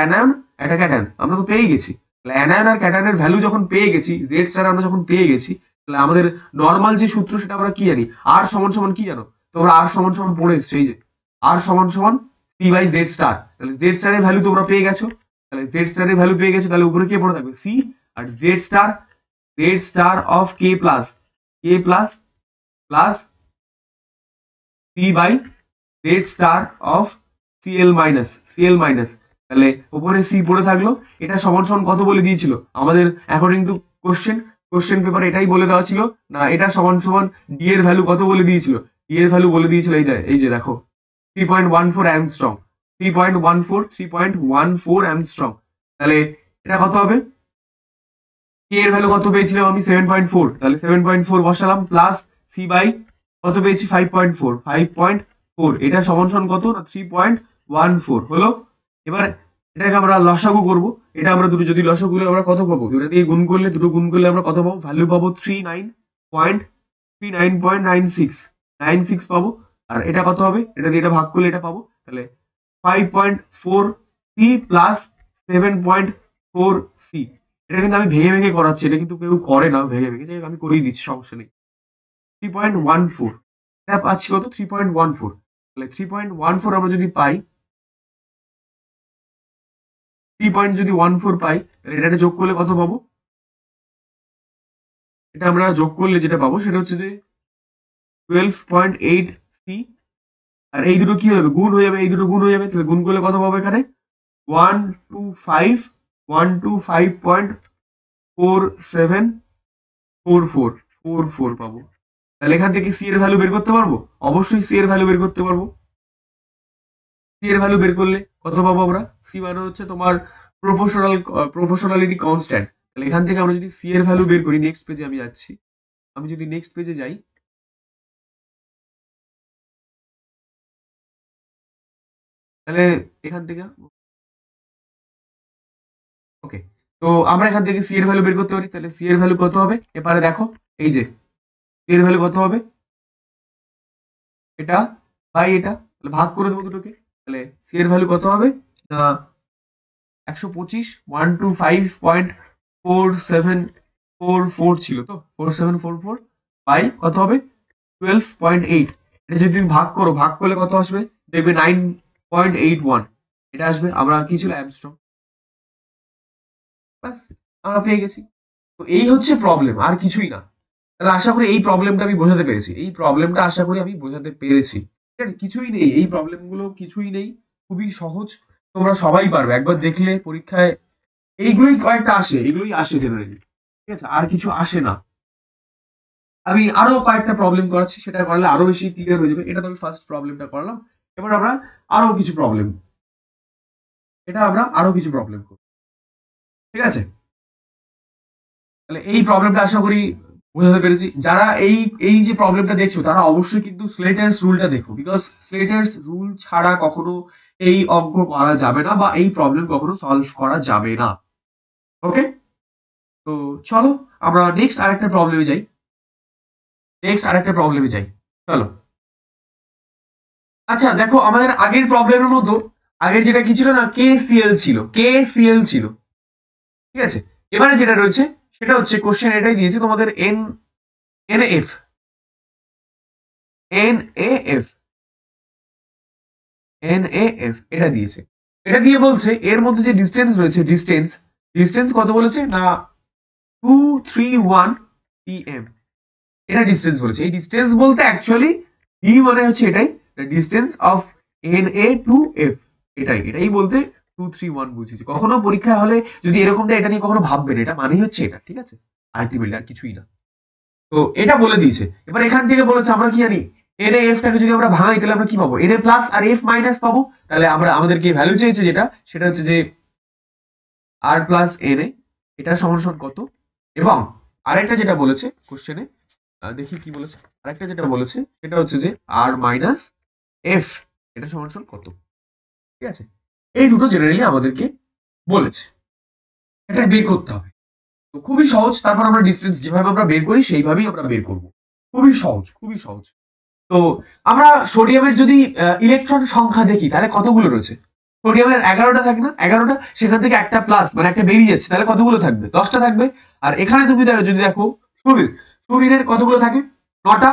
ক্যাটায়ন আমরা তো পেয়েই গেছি, তাহলে অ্যানায়ন আর ক্যাটায়নের ভ্যালু যখন পেয়ে গেছি, জেড স্টার আমরা যখন পেয়ে গেছি, তাহলে আমাদের নর্মাল যে সূত্র সেটা আমরা কি জানি, আর সমান কি জানো তোমরা, আর সমান পড়ে এসছো, এই যে আর সমান সি বাই জেড স্টার, তাহলে জেড স্টারের ভ্যালু তোমরা পেয়ে গেছো, তাহলে উপরে কে পড়ে থাকবে সি, আর Z star of K plus C by Z star of Cl minus, তাহলে উপরে সি পড়ে থাকলো, এটা সমান সমান কত বলে দিয়েছিল আমাদের অ্যাকর্ডিং টু কোশ্চেন পেপার এটাই বলে দেওয়া ছিল না, এটা সমান সমান ডি এর ভ্যালু কত বলে দিয়েছিল, ডি এর ভ্যালু বলে দিয়েছিল এই যে দেখো 3.14 অ্যাংস্ট্রম, 3.14 অ্যাংস্ট্রম। তাহলে এটা কত হবে, কে এর ভ্যালু কত পেয়েছিলাম আমি 7.4, তাহলে 7.4 বসালাম প্লাস সি বাই কত পেয়েছি 5.4, এটা সমান সমান কত না 3.14 হলো। এবার এটাকে আমরা লসাগু করব, এটা আমরা দুটো যদি লসাগু করলে আমরা কত পাবো, এটা দিয়ে গুণ করলে দুটো গুণ করলে আমরা কত পাবো, ভ্যালু পাবো 39.96 পাবো। আর এটা কত হবে, এটা দিয়ে এটা ভাগ করলে এটা পাবো, তাহলে 5.4 সি প্লাস 7.4 সি। এটা কিন্তু আমি ভেঙে ভেঙে করাচ্ছি, এটা কিন্তু কেউ করে না ভেঙে ভেঙে, যাই হোক আমি করেই দিচ্ছি, সমস্যা নেই। 3.14 এটা পাচ্ছি কত 3.14, তাহলে 3.14 আমরা যদি পাই, 3.14 পাই, তাহলে এটা যোগ করলে কত পাবো, এটা আমরা যোগ করলে যেটা পাবো সেটা হচ্ছে যে 12.8 সি। আর এই দুটো কি হবে, গুণ হয়ে যাবে, এই দুটো গুণ হয়ে যাবে, তাহলে গুণ করলে কত পাবো এখানে 125.4744 পাবো। তাহলে এখান থেকে সি এর ভ্যালু বের করতে পারবো, অবশ্যই সি এর ভ্যালু বের করতে পারবো। সি এর ভ্যালু বের করলে কত পাবো আমরা, সি মানে হচ্ছে তোমার প্রপোর্শনালিটি কনস্ট্যান্ট। তাহলে এখান থেকে আমরা যদি সি এর ভ্যালু বের করি, নেক্সট পেজে আমি যাচ্ছি, আমি যদি নেক্সট পেজে যাই, তাহলে এখান থেকে ওকে, তো আমরা এখান থেকে সি এর ভ্যালু বের করতে পারি। তাহলে সি এর ভ্যালু কত হবে, এবারে দেখো এই যে সি এর ভ্যালু কত হবে, এটা বাই এটা, তাহলে ভাগ করে দেবো দুটোকে, তাহলে সি এর ভ্যালু কত হবে না 125, 125.4744 ছিল তো 4744 বাই কত হবে 12.8। এটা যদি তুমি ভাগ করো, ভাগ করলে কত আসবে দেখবে 9.81 এটা আসবে। আমরা কি ছিল অ্যামস্ট্রং, ব্যাস আমরা পেয়ে গেছি। তো এই হচ্ছে প্রবলেম, আর কিছুই না। তাহলে আশা করি এই প্রবলেমটা আমি বোঝাতে পেরেছি, এই প্রবলেমটা আশা করি আমি বোঝাতে পেরেছি, ঠিক আছে। কিছুই নেই, এই প্রবলেমগুলো কিছুই নেই, খুবই সহজ, তোমরা সবাই পারবে একবার দেখলে পরীক্ষায়। এইগুলোই কয়েকটা আসে, এগুলোই আসে জেনারেলি, ঠিক আছে, আর কিছু আসে না। আমি আরো কয়েকটা প্রবলেম করাচ্ছি, সেটা করলে আরো বেশি ক্লিয়ার হয়ে যাবে। এটা তো আমি ফার্স্ট প্রবলেমটা করলাম, এবার আমরা আরো কিছু প্রবলেম, এটা আমরা আরো কিছু প্রবলেম করব, ঠিক আছে। তাহলে এই প্রবলেমটা আশা করি বোঝাতে পেরেছি। যারা এই এই যে প্রবলেমটা দেখছো তারা অবশ্যই কিন্তু স্লেটার্স রুলটা দেখো, বিকজ স্লেটার্স রুল ছাড়া কখনো এই অঙ্ক করা যাবে না বা এই প্রবলেম কখনো সলভ করা যাবে না। ওকে, তো চলো আমরা নেক্সট আরেকটা প্রবলেমে যাই, চলো। আচ্ছা দেখো, আমাদের আগের প্রবলেমের মতো আগের যেটা কি ছিল না, KCL ছিল, ঠিক আছে। এবারে যেটা রয়েছে সেটা হচ্ছে কোশ্চেন এটাই দিয়েছে তোমাদের NAF এটা দিয়েছে। এটা দিয়ে বলছে এর মধ্যে যে ডিস্টেন্স রয়েছে, ডিস্টেন্স কত বলেছে না 231 pm, এটা ডিস্টেন্স বলেছে। এই ডিস্টেন্স বলতে অ্যাকচুয়ালি ডি মানে হচ্ছে এটাই, distance of NA to F, এটাই বলতে 231 বুঝিয়েছে। কখনো পরীক্ষা হলে যদি এরকম দেয়, এটা নিয়ে কখনো ভাববেন, এটা মানেই হচ্ছে এটা, ঠিক আছে, আলটিমেটলি আর কিছুই না। তো এটা বলে দিয়েছে। এবার এখান থেকে বলেছে আমরা কি জানি, NA F টাকে যদি আমরা ভাঙাই তাহলে আমরা কি পাবো, NA প্লাস আর F মাইনাস পাবো। তাহলে আমরা আমাদেরকে ভ্যালু চেয়েছে যেটা, সেটা হচ্ছে যে R প্লাস NA, এটা সমান কত। এবং আরেকটা যেটা বলেছে কোশ্চেনে, দেখি কি বলেছে, আরেকটা যেটা বলেছে সেটা হচ্ছে যে R মাইনাস F, এটা সমান কত, ঠিক আছে। এই দুটো জেনারেলি আমাদেরকে বলেছে, এটা বের করতে হবে। তো খুবই সহজ, তারপর আমরা ডিস্টেন্স যেভাবে আমরা বের করি সেইভাবেই আমরা বের করব, খুবই সহজ। তো আমরা সোডিয়ামের যদি ইলেকট্রন সংখ্যা দেখি তাহলে কতগুলো রয়েছে, সোডিয়ামের 11টা থাকে না, 11টা, সেখান থেকে একটা প্লাস মানে একটা বেরিয়ে যাচ্ছে, তাহলে কতগুলো থাকবে, 10টা থাকবে। আর এখানে তুমি যদি দেখো ফ্লুরিনের কতগুলো থাকে, 9টা,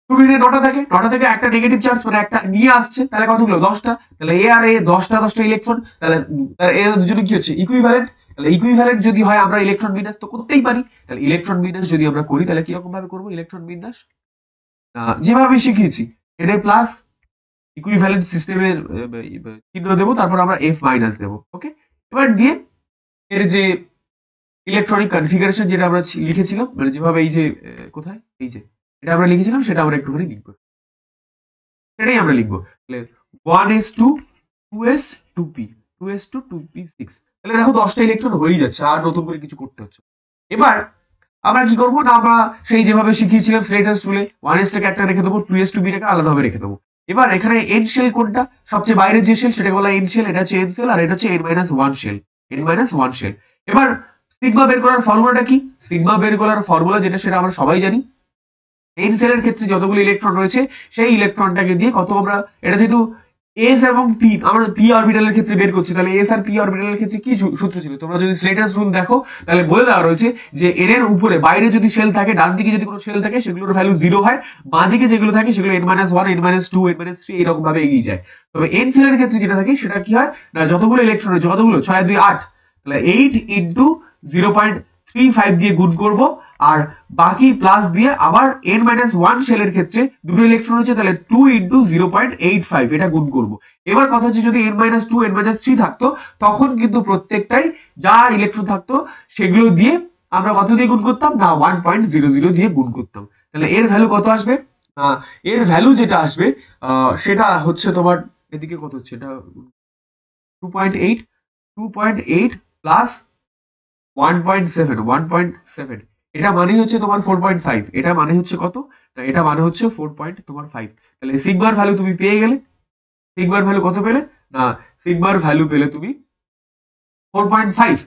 ফ্লুরিনের 9টা থাকে, 9টা থেকে একটা নেগেটিভ চার্জ মানে একটা নিয়ে আসছে, তাহলে কতগুলো, 10টা। তাহলে এ আর এ 10টা ইলেকট্রন, তাহলে এরা দুজনে কি হচ্ছে, ইকুইভ্যালেন্ট। তাহলে ইকুইভ্যালেন্ট যদি হয় আমরা ইলেকট্রন বিন্যাস তো করতেই পারি। তাহলে ইলেকট্রন বিন্যাস যদি আমরা করি তাহলে কিরকম ভাবে করবো ইলেকট্রন বিন্যাস, যেভাবে শিখিয়েছি, NA প্লাস ইকুইভ্যালেন্ট সিস্টেমের চিহ্ন দেবো, তারপর আমরা এফ মাইনাস দেবো। ওকে, এবার দিয়ে এর যে ইলেকট্রনিক কনফিগারেশন যেটা আমরা লিখেছিলাম, মানে যেভাবে এই যে কোথায় এই যে এটা আমরা লিখেছিলাম সেটা আমরা একটুখানি লিখবো, সেটাই আমরা লিখবো। তাহলে 1s2 2s 2p 2s2 2p6, তাহলে দেখো 10টা ইলেকট্রন হয়েই যাচ্ছে, আর নতুন করে কিছু করতে হচ্ছে। এবার আমরা কি করবো না, আমরা সেই যেভাবে শিখিয়েছিলাম স্লেটার্স রুলে 1s টাকে একটা রেখে দেবো, 2s 2p টাকে আলাদাভাবে রেখে দেবো। এবার এখানে এন শেল কোনটা, সবচেয়ে বাইরের যে শেল সেটাকে বলা এন শেল, এটা হচ্ছে এন শেল, আর এটা হচ্ছে n-1 শেল, n-1 শেল। এবার সিগমা বের করার ফর্মুলাটা কি, সিগমা বের করার ফর্মুলা যেটা সেটা আমরা সবাই জানি। এন সেলের ক্ষেত্রে যতগুলো ইলেকট্রন রয়েছে সেই ইলেকট্রনটাকে দিয়ে কত আমরা, এটা যেহেতু এস এবং পি, আমরা পি অরবিটালের ক্ষেত্রে বের করছি, তাহলে এস আর পি অরবিটালের ক্ষেত্রে কি সূত্র ছিল, তোমরা যদি স্লেটার্স রুল দেখো তাহলে বলে দেওয়া রয়েছে যে এন এর উপরে বাইরে যদি শেল থাকে, ডান দিকে যদি কোনো শেল থাকে সেগুলোর ভ্যালু 0 হয়, বাঁ দিকে যেগুলো থাকে সেগুলো n-1 n-2 n-3 এরকম ভাবে এগিয়ে যায়। তবে এন সেলের ক্ষেত্রে যেটা থাকে সেটা কি হয় না, যতগুলো ইলেকট্রন রয়েছে, যতগুলো 6 2 8, তাহলে 8 ইন্টু 0.35 দিয়ে গুণ করব, আর বাকি প্লাস দিয়ে আবার n-1 শেলের ক্ষেত্রে দুটো ইলেকট্রন রয়েছে, তাহলে 2 ইন্টু 0.85 এটা গুণ করব। এবার কথা হচ্ছে যদি n-2 n-3 থাকতো তখন কিন্তু প্রত্যেকটাই যা ইলেকট্রন থাকতো সেগুলো দিয়ে আমরা কত দিয়ে গুণ করতাম না 1.00 দিয়ে গুণ করতাম। তাহলে এর ভ্যালু কত আসবে, এর ভ্যালু যেটা আসবে সেটা হচ্ছে তোমার এদিকে কত হচ্ছে, এটা 2.8 প্লাস 1.7 এটা মানে হচ্ছে তোমার 4.5, এটা মানে হচ্ছে কত না, এটা মানে হচ্ছে 4.5। তাহলে সিগমার ভ্যালু তুমি পেয়ে গেলে, সিগমার ভ্যালু কত পেলে না, সিগমার ভ্যালু পেলে তুমি 4.5।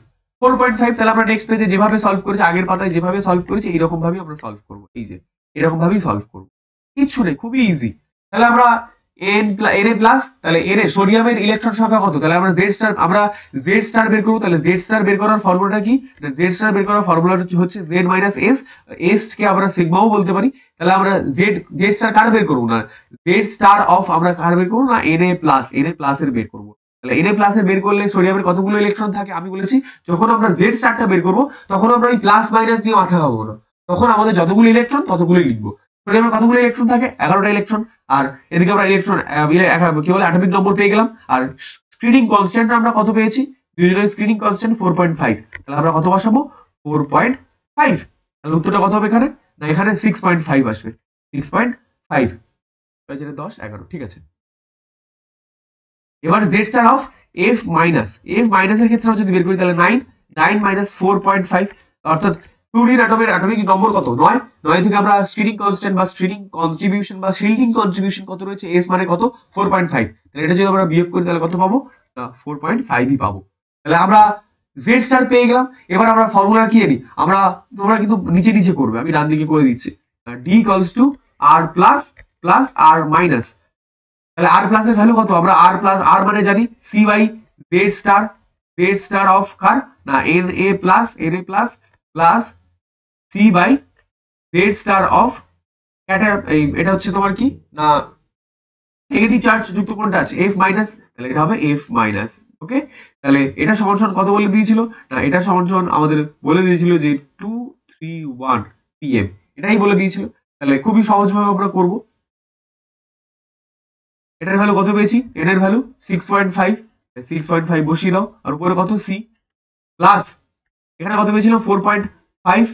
তাহলে আমরা নেক্সট পেজে যেভাবে সলভ করেছি, আগের পাতায় যেভাবে সলভ করেছি এইরকম ভাবেই আমরা সলভ করব, এই যে এরকম ভাবেই সলভ করব, কিছু নেই, খুবই ইজি। তাহলে আমরা এন এ প্লাস, তাহলে এর সোডিয়ামের ইলেকট্রন সংখ্যা কত, তাহলে আমরা জেড স্টার বের করবো। তাহলে জেড স্টার বের করার ফর্মুলাটা কি, জেড স্টার বের করার ফর্মুলা হচ্ছে Z minus S, S K আমরা সিগমাও বলতে পারি। তাহলে আমরা জেড স্টার কার বের করবো না, জেড স্টার অফ আমরা কার বের করবো না, এন এ প্লাস এর বের করবো। তাহলে এন এ প্লাস এর বের করলে সোডিয়ামের কতগুলো ইলেকট্রন থাকে আমি বলেছি, যখন আমরা জেড স্টারটা বের করবো তখন আমরা ওই প্লাস মাইনাস দিয়ে মাথা খাবো না, তখন আমাদের যতগুলো ইলেকট্রন ততগুলোই লিখবো। সোডিয়ামের কতগুলো ইলেকট্রন থাকে, 11টা ইলেকট্রন, আর এদিকে আমরা ইলেকট্রন কি বলে অ্যাটমিক নম্বর পেয়ে গেলাম। আর স্ক্রিনিং কনস্ট্যান্ট আমরা কত পেয়েছি, দুজনের স্ক্রিনিং কনস্ট্যান্ট 4.5, তাহলে আমরা কত বসাবো 4.5। তাহলে উত্তরটা কত হবে এখানে না, এখানে 6.5 আসবে, 6.5, 10 11, ঠিক আছে। এবার Z star of F minus এর ক্ষেত্রে যদি বের করি তাহলে 9 মাইনাস 4.5, অর্থাৎ ফ্লুরিন অ্যাটমের অ্যাটমিক নম্বর কত 9 থেকে আমরা স্ক্রিনিং কনস্ট্যান্ট বা স্ক্রিনিং কন্ট্রিবিউশন বা শিল্ডিং কন্ট্রিবিউশন কত রয়েছে, এস মানে কত 4.5, তাহলে এটা যদি আমরা বিয়োগ করি তাহলে কত পাবো না 4.5ই পাবো। তাহলে আমরা জেড স্টার পেয়ে গেলাম। এবার আমরা ফর্মুলা কি জানি আমরা, তোমরা কিন্তু নিচে নিচে করবে, আমি ডান দিকে করে দিচ্ছি, D equals to R plus R minus. তাহলে আর প্লাস এর ভ্যালু কত, আমরা আর মানে জানি C by Z star of কার না N A plus plus C by Z star of এটা হচ্ছে তোমার কি না নেগেটিভ চার্জ যুক্ত কোনটা আছে এফ মাইনাস, তাহলে এটা হবে এফ মাইনাস। ওকে, তাহলে এটা সমান কত বলে দিয়েছিল না, এটা সমান আমাদের বলে দিয়েছিল যে 231 pm, এটাই বলে দিয়েছিল। তাহলে খুবই সহজভাবে আমরা করবো। এটার ভ্যালু কত পেয়েছি, এন এর ভ্যালু 6.5 বসিয়ে দাও, আর উপরে কত সি প্লাস এখানে কত পেয়েছিলাম 4.5,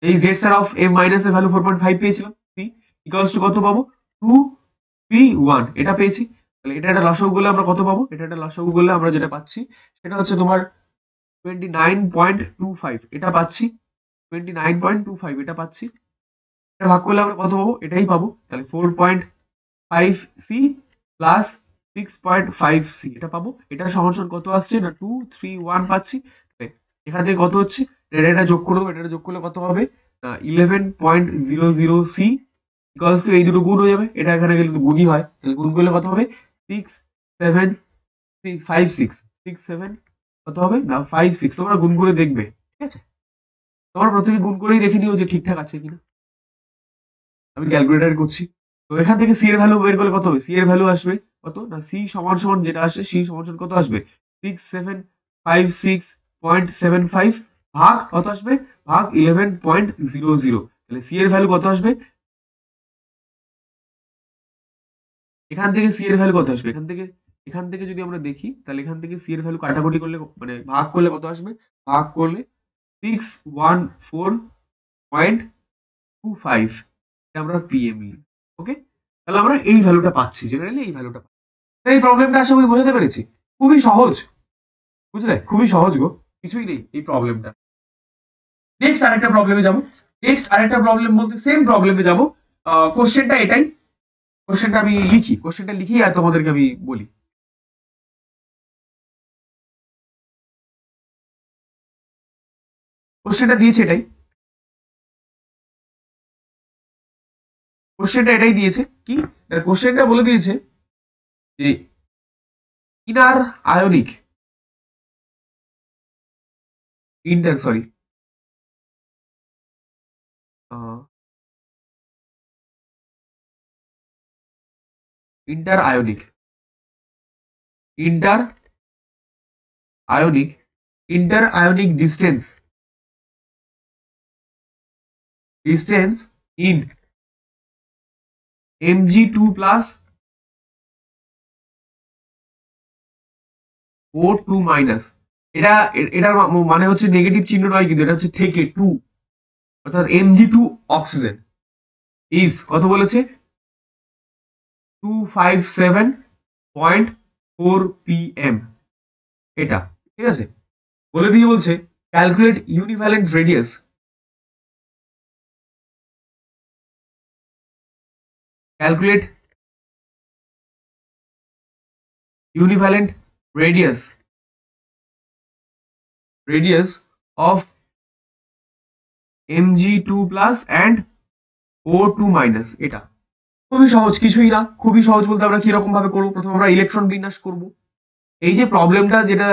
এই Z star of F minus এর ভ্যালু 4.5 পেয়েছিলাম, সি ইকুয়ালস টু কত পাবো 231, এটা পেয়েছি। তাহলে এটা একটা লসাগু করলে আমরা কত পাবো, এটা একটা লসাগু করলে আমরা যেটা পাচ্ছি সেটা হচ্ছে তোমার 29.25, এটা পাচ্ছি 29.25, এটা পাচ্ছি, এটা ভাগ করলে আমরা কত পাবো, এটাই পাবো। তাহলে 4.5c প্লাস 6.5c এটা পাবো, এটা সমান কত আসছে না 231 পাচ্ছি। এখান থেকে কত হচ্ছে, এটা যোগ করে দেবো, এটা যোগ করলে কত হবে 11.00c ইকুয়ালস টু এই দুটো গুণ হয়ে যাবে, এটা এখানে গেলে তো গুণই হয়, তাহলে গুণ করলে কত হবে 6.756 কত হবে না 56। তোমরা গুণ করে দেখবে, ঠিক আছে, তোমরা প্রথমে গুণ করেই দেখে নিও যে ঠিকঠাক আছে কিনা। আমি ক্যালকুলেটর করছি, তো এখান থেকে সি এর ভ্যালু বের করলে কত হবে, সি এর ভ্যালু আসবে কত না সি সমান যেটা আসে সি সমান কত আসবে 6756.75 ভাগ কত আসবে ভাগ 11.00, তাহলে সি এর ভ্যালু কত আসবে এখান থেকে সি এর ভ্যালু কত আসবে? এখান থেকে যদি আমরা দেখি তাহলে এখান থেকে সি এর ভ্যালু কাটাকুটি করলে মানে ভাগ করলে কত আসবে? ভাগ করলে 614.25 এটা আমরা পিএম লিখি। ওকে, তাহলে আমরা এই ভ্যালুটা পাচ্ছি, জেনারেলি এই ভ্যালুটা। এই প্রবলেমটা আশা করি বোঝাতে পেরেছি। খুবই সহজ, বুঝলে? খুবই সহজ গো, কিছুই নেই এই প্রবলেমটা। নেক্সট আরেকটা প্রবলেমে যাব। নেক্সট আরেকটা প্রবলেম বলতে সেম প্রবলেমে যাব। কোশ্চেনটা এটাই, কোশ্চেনটা আমি লিখি, কোশ্চেনটা লিখি আর তোমাদেরকে আমি বলি। কোশ্চেনটা দিয়েছে এটাই, কোশ্চেনটা এটাই দিয়েছে কি, কোশ্চেনটা বলে দিয়েছে যে inner ionic inter sorry inter ionic inter ionic inter ionic distance in Mg2 plus O2 minus. এটার মানে হচ্ছে নেগেটিভ চিহ্ন নয়, কিন্তু এটা হচ্ছে থেকে 2, অর্থাৎ Mg2 অক্সিজেন ইজ কত বলেছে? 257.4 pm। এটা ঠিক আছে, বলে দিয়ে বলছে calculate univalent radius, calculate univalent radius of Mg2 plus and O2 minus। এটা খুবই সহজ, কিছুই না। খুবই সহজ বলতে আমরা কিরকম ভাবে করবো? প্রথমে আমরা ইলেকট্রন বিন্যাস করব। এই যে প্রবলেমটা যেটা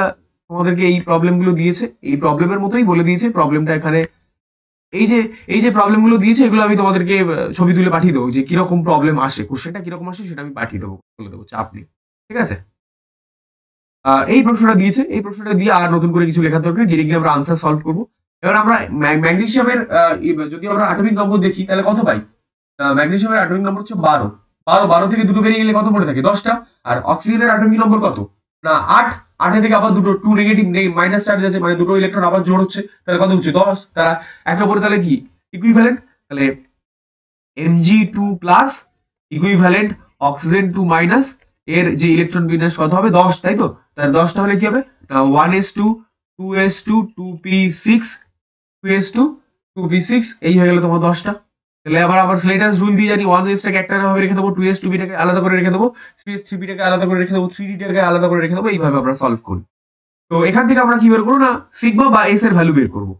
তোমাদেরকে এই প্রবলেমগুলো দিয়েছে, এই প্রবলেমের মতোই বলে দিয়েছে প্রবলেমটা এখানে। এই যে প্রবলেমগুলো দিয়েছে এগুলো আমি তোমাদেরকে ছবি তুলে পাঠিয়ে দেবো, যে কিরকম প্রবলেম আসে, কোশ্চেনটা কিরকম আসে সেটা আমি পাঠিয়ে দেবো, বলে দেবো, চাপ নেই, ঠিক আছে? এই প্রশ্নটা দিয়েছে, এই প্রশ্নটা দিয়ে আর নতুন করে কিছু লেখার দরকার, ডিরেক্টলি আমরা আনসার সলভ করবো। এবার আমরা ম্যাগনেসিয়ামের যদি আমরা অ্যাটমিক নম্বর দেখি তাহলে কত পাই? ম্যাগনেসিয়ামের অ্যাটমিক নম্বর হচ্ছে 12। 12 থেকে দুটো বেরিয়ে গেলে কত পড়ে থাকে? 10টা। আর অক্সিজেনের অ্যাটমিক নম্বর কত? না 8। 8 থেকে আবার দুটো 2 নেগেটিভ মাইনাস চার্জ আছে, মানে দুটো ইলেকট্রন আবার জোড় হচ্ছে, তাহলে কত হচ্ছে? 10। তারা একে অপরের তাহলে কি ইকুইভ্যালেন্ট, তাহলে Mg2 plus equivalent oxygen 2 minus এর যে ইলেকট্রন বিন্যাস কত হবে? 10, তাই তো? তাহলে 10টা হলে কি হবে? 1s2 2s2 2p6 2s2 2p6 এই হয়ে গেল তোমার 10টা। তাহলে আবার ফ্লেটাস রুল দিয়ে জানি 1s টাকে একটা ভাবে রেখে দেবো, 2s2bটাকে আলাদা করে রেখে দেবো, 3s3bটাকে আলাদা করে রেখে দেবো, 3d-টাকে আলাদা করে রেখে দেবো, এইভাবে আমরা সলভ করি। তো এখান থেকে আমরা কি বের করবো? না সিগমা বা এস এর ভ্যালু বের করবো।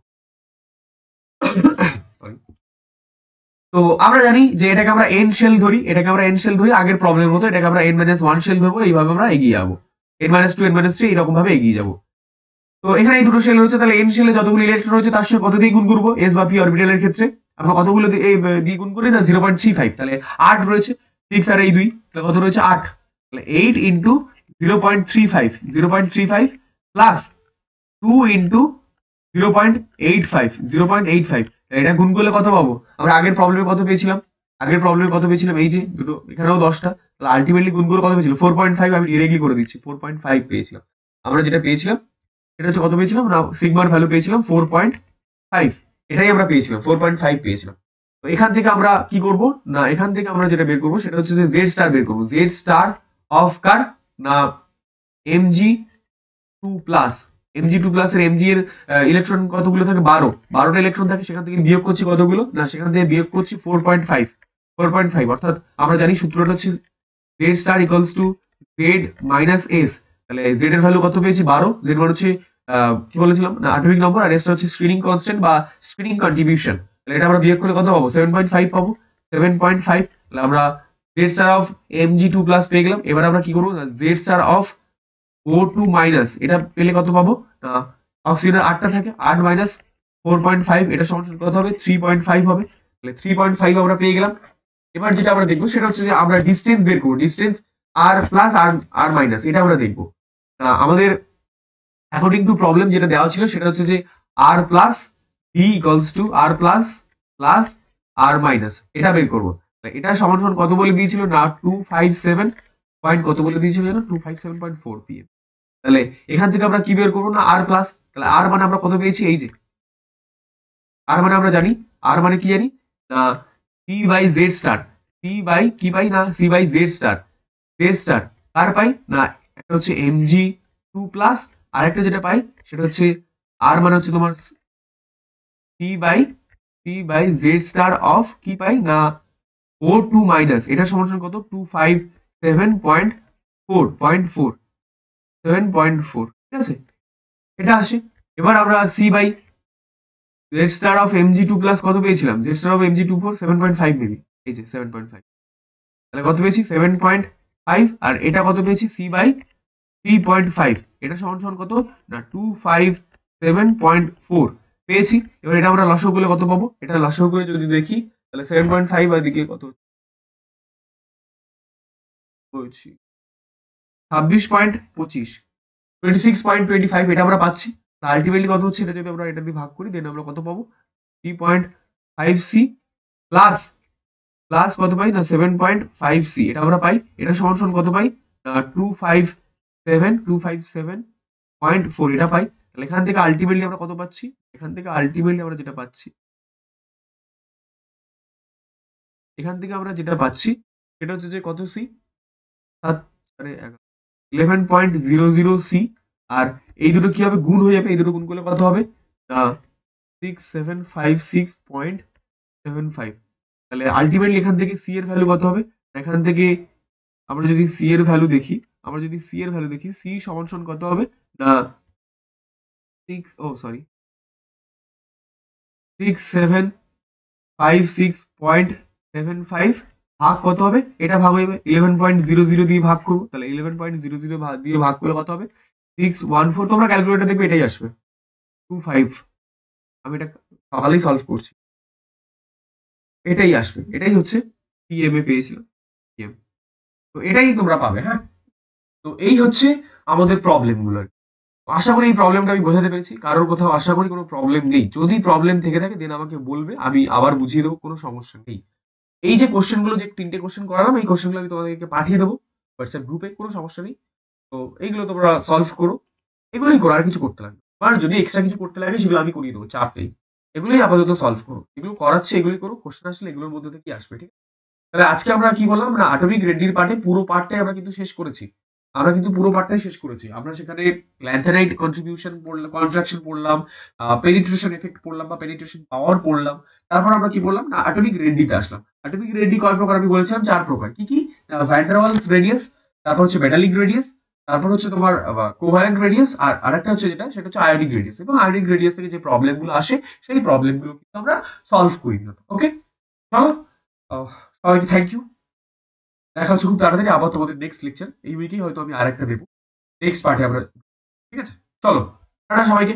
তো আমরা জানি যে এটাকে আমরা এন শেল ধরি, আগের প্রবলেমের মতো এটাকে আমরা n-1 শেল ধরবো, এইভাবে আমরা এগিয়ে যাবো, n-2 n-3 এরকম ভাবে এগিয়ে যাবো। তো এখানে এই দুটো শেল রয়েছে, তাহলে এন শেলে যতগুলো ইলেকট্রন রয়েছে তার সাথে কত দিয়ে গুণ করবো? এস বা পি অরবিটালের ক্ষেত্রে আমরা কতগুলো দিয়ে গুণ করি? না 0.35। তাহলে 8 রয়েছে, 6 আর এই 2, তাহলে কত রয়েছে? 8। তাহলে 8 ইন্টু 0.35 প্লাস 2 ইন্টু 0.85 এটা গুণ করলে কত পাবো? আমরা আগের প্রবলেমে কত পেয়েছিলাম? এই যে দুটো, এখানেও 10টা, তাহলে আলটিমেটলি গুণ করে কত পেয়েছিলাম? 4.5। আমি ডিরেক্টলি করে দিচ্ছি, 4.5 পেয়েছিলাম। আমরা যেটা পেয়েছিলাম সেটা হচ্ছে কত পেয়েছিলাম? না সিগমার ভ্যালু পেয়েছিলাম 4.5, এটাই আমরা পেয়েছিলাম, 4.5 পেয়েছিলাম। তো এখান থেকে আমরা কি করব? না এখান থেকে আমরা যেটা বের করবো সেটা হচ্ছে যে জেড স্টার বের করবো। জেড স্টার অফ কার? না Mg2 প্লাস। Mg2 প্লাস এর Mg এর ইলেকট্রন কতগুলো থাকে? 12টা ইলেকট্রন থাকে, সেখান থেকে বিয়োগ করছি কতগুলো? না সেখান থেকে বিয়োগ করছি 4.5। অর্থাৎ আমরা জানি সূত্রটা হচ্ছে z star equals to z minus s। তাহলে z এর ভ্যালু কত পেয়েছি? 12। z মানে হচ্ছে কি বলেছিলাম? না অ্যাটমিক নম্বর, আর s টা হচ্ছে স্ক্রিনিং কনস্ট্যান্ট বা স্ক্রিনিং কন্ট্রিবিউশন। তাহলে এটা আমরা বিয়োগ করলে কত পাবো? 7.5 পাবো। 7.5, তাহলে আমরা z star of Mg2 plus পেয়ে গেলাম। এবার আমরা কি করবো? না z star of O2 minus এটা পেলে কত পাবো? অক্সিজেনের 8টা থাকে, 8 মাইনাস 4.5 এটা সমান কত হবে? 3.5 হবে। তাহলে 3.5 আমরা পেয়ে গেলাম। এবার যেটা আমরা দেখবো সেটা হচ্ছে যে আমরা ডিসটেন্স বের করবো, ডিসটেন্স আর প্লাস আর মাইনাস, এটা আমরা দেখবো। আমাদের অ্যাকর্ডিং টু প্রবলেম যেটা দেওয়া ছিল সেটা হচ্ছে যে R plus B equals to R plus R minus, এটা বের করবো। এটা সমান সমান কত বলে দিয়েছিল না 257 পয়েন্ট কত বলে দিয়েছিল জানো 257.4 pm। তাহলে এখান থেকে আমরা কি বের করবো না আর প্লাস, তাহলে আর মানে আমরা কত পেয়েছি এই যে আর মানে আমরা জানি আর মানে কি জানি না C by Z star, C by কি পাই না C by Z star, Z star কার পাই না একটা হচ্ছে mg 2 প্লাস আর একটা যেটা পাই সেটা হচ্ছে আর মানে হচ্ছে তোমার C by Z star of কি পাই না ও টু মাইনাস এটা সমান সমান কত 257.4 7.4 ঠিক আছে এটা আসে। এবার আমরা C by Z star of mg2 plus কত পেয়েছিলাম Z star of mg2 4 7.5 maybe এই যে 7.5 তাহলে কত পেয়েছি 7.5 আর এটা কত পেয়েছি সি বাই 3.5 এটা সমান সমান কত না 257.4 পেয়েছি। এবার এটা আমরা লসাগু করলে কত পাবো এটা লসাগু করে যদি দেখি তাহলে 7.5 আর দিকে কত হচ্ছে 26.25 26.25 এটা আমরা পাচ্ছি। আলটিমেটলি কত হচ্ছে এটা যদি আমরা এটা দিয়ে ভাগ করি দেন আমরা কত পাবো 3.5c প্লাস প্লাস কত পাই না 7.5c এটা আমরা পাই এটা সমান সমান কত পাই 257.4 এটা পাই। তাহলে এখান থেকে আলটিমেটলি আমরা কত পাচ্ছি এখান থেকে আলটিমেটলি আমরা যেটা পাচ্ছি এখান থেকে আমরা যেটা পাচ্ছি সেটা হচ্ছে যে কত সি 11.00c আর এই দুটো কি হবে গুণ হয়ে যাবে এই দুটো গুণ করলে কত হবে 6756.75 তাহলে আলটিমেটলি এখান থেকে সি এর ভ্যালু কত হবে এখান থেকে আমরা যদি সি এর ভ্যালু দেখি সি সমান সমান কত হবে না 6756.75 ভাগ কত হবে এটা ভাগ হবে 11.00 দিয়ে ভাগ করবো তাহলে 11.00 দিয়ে ভাগ করলে কত হবে 614 তোমরা ক্যালকুলেটর দেখবে এটাই আসবে 25 আমি এটা সকালেই সলভ করছি এটাই আসবে এটাই হচ্ছে পিএম এ পেয়েছিলাম পিএম তো এটাই তোমরা পাবে। হ্যাঁ তো এই হচ্ছে আমাদের প্রবলেম গুলোর আশা করি এই প্রবলেমটা আমি বোঝাতে পেরেছি কারোর কোথাও আশা করি কোনো প্রবলেম নেই যদি প্রবলেম থেকে থাকে দেন আমাকে বলবে আমি আবার বুঝিয়ে দেবো কোনো সমস্যা নেই। এই যে কোশ্চেনগুলো যে 3টে কোশ্চেন করালাম এই কোশ্চেনগুলো আমি তোমাদেরকে পাঠিয়ে দেবো হোয়াটসঅ্যাপ গ্রুপে কোনো সমস্যা নেই। তো এইগুলো তোমরা সলভ করো এগুলোই করো আর কিছু করতে লাগবে আর যদি এক্সট্রা কিছু করতে লাগে সেগুলো আমি করিয়ে দেবো চাপ নেই এগুলোই আপাতত সলভ করো এগুলো করাচ্ছে এগুলোই করো কোশ্চেন আসলে এগুলোর মধ্যে থেকে আসবে ঠিক আছে। তাহলে আজকে আমরা কি বললাম না আটমিক রেড্ডির পার্টে পুরো পার্টটাই আমরা কিন্তু শেষ করেছি আমরা সেখানে ল্যান্থানাইট কন্ট্রিবিউশন পড়লাম কনস্ট্রাকশন পড়লাম পেনিট্রেশন এফেক্ট পড়লাম বা পেনিট্রেশন পাওয়ার পড়লাম তারপর আমরা কি বললাম না অ্যাটমিক রেড্ডিতে আসলাম। অ্যাটমিক রেড্ডি কয় প্রকার আমি বলেছিলাম 4 প্রকার কি কি ভ্যান ডার ওয়ালস রেডিয়াস তারপর হচ্ছে মেটালিক রেডিয়াস তারপর হচ্ছে তোমার কোভ্যালেন্ট রেডিয়াস আর আরেকটা হচ্ছে সেটা হচ্ছে আয়োনিক রেডিয়াস এবং আয়োনিক রেডিয়াস থেকে যে প্রবলেমগুলো আসে সেই প্রবলেমগুলো কিন্তু আমরা সলভ করি দিলাম। ওকে চলো সবাইকে থ্যাংক ইউ দেখা হচ্ছে খুব তাড়াতাড়ি আবার তোমাদের নেক্সট লেকচার এই উইকেই হয়তো আমি আরেকটা দেবো নেক্সট পার্টে আমরা ঠিক আছে চলো টাটা সবাইকে।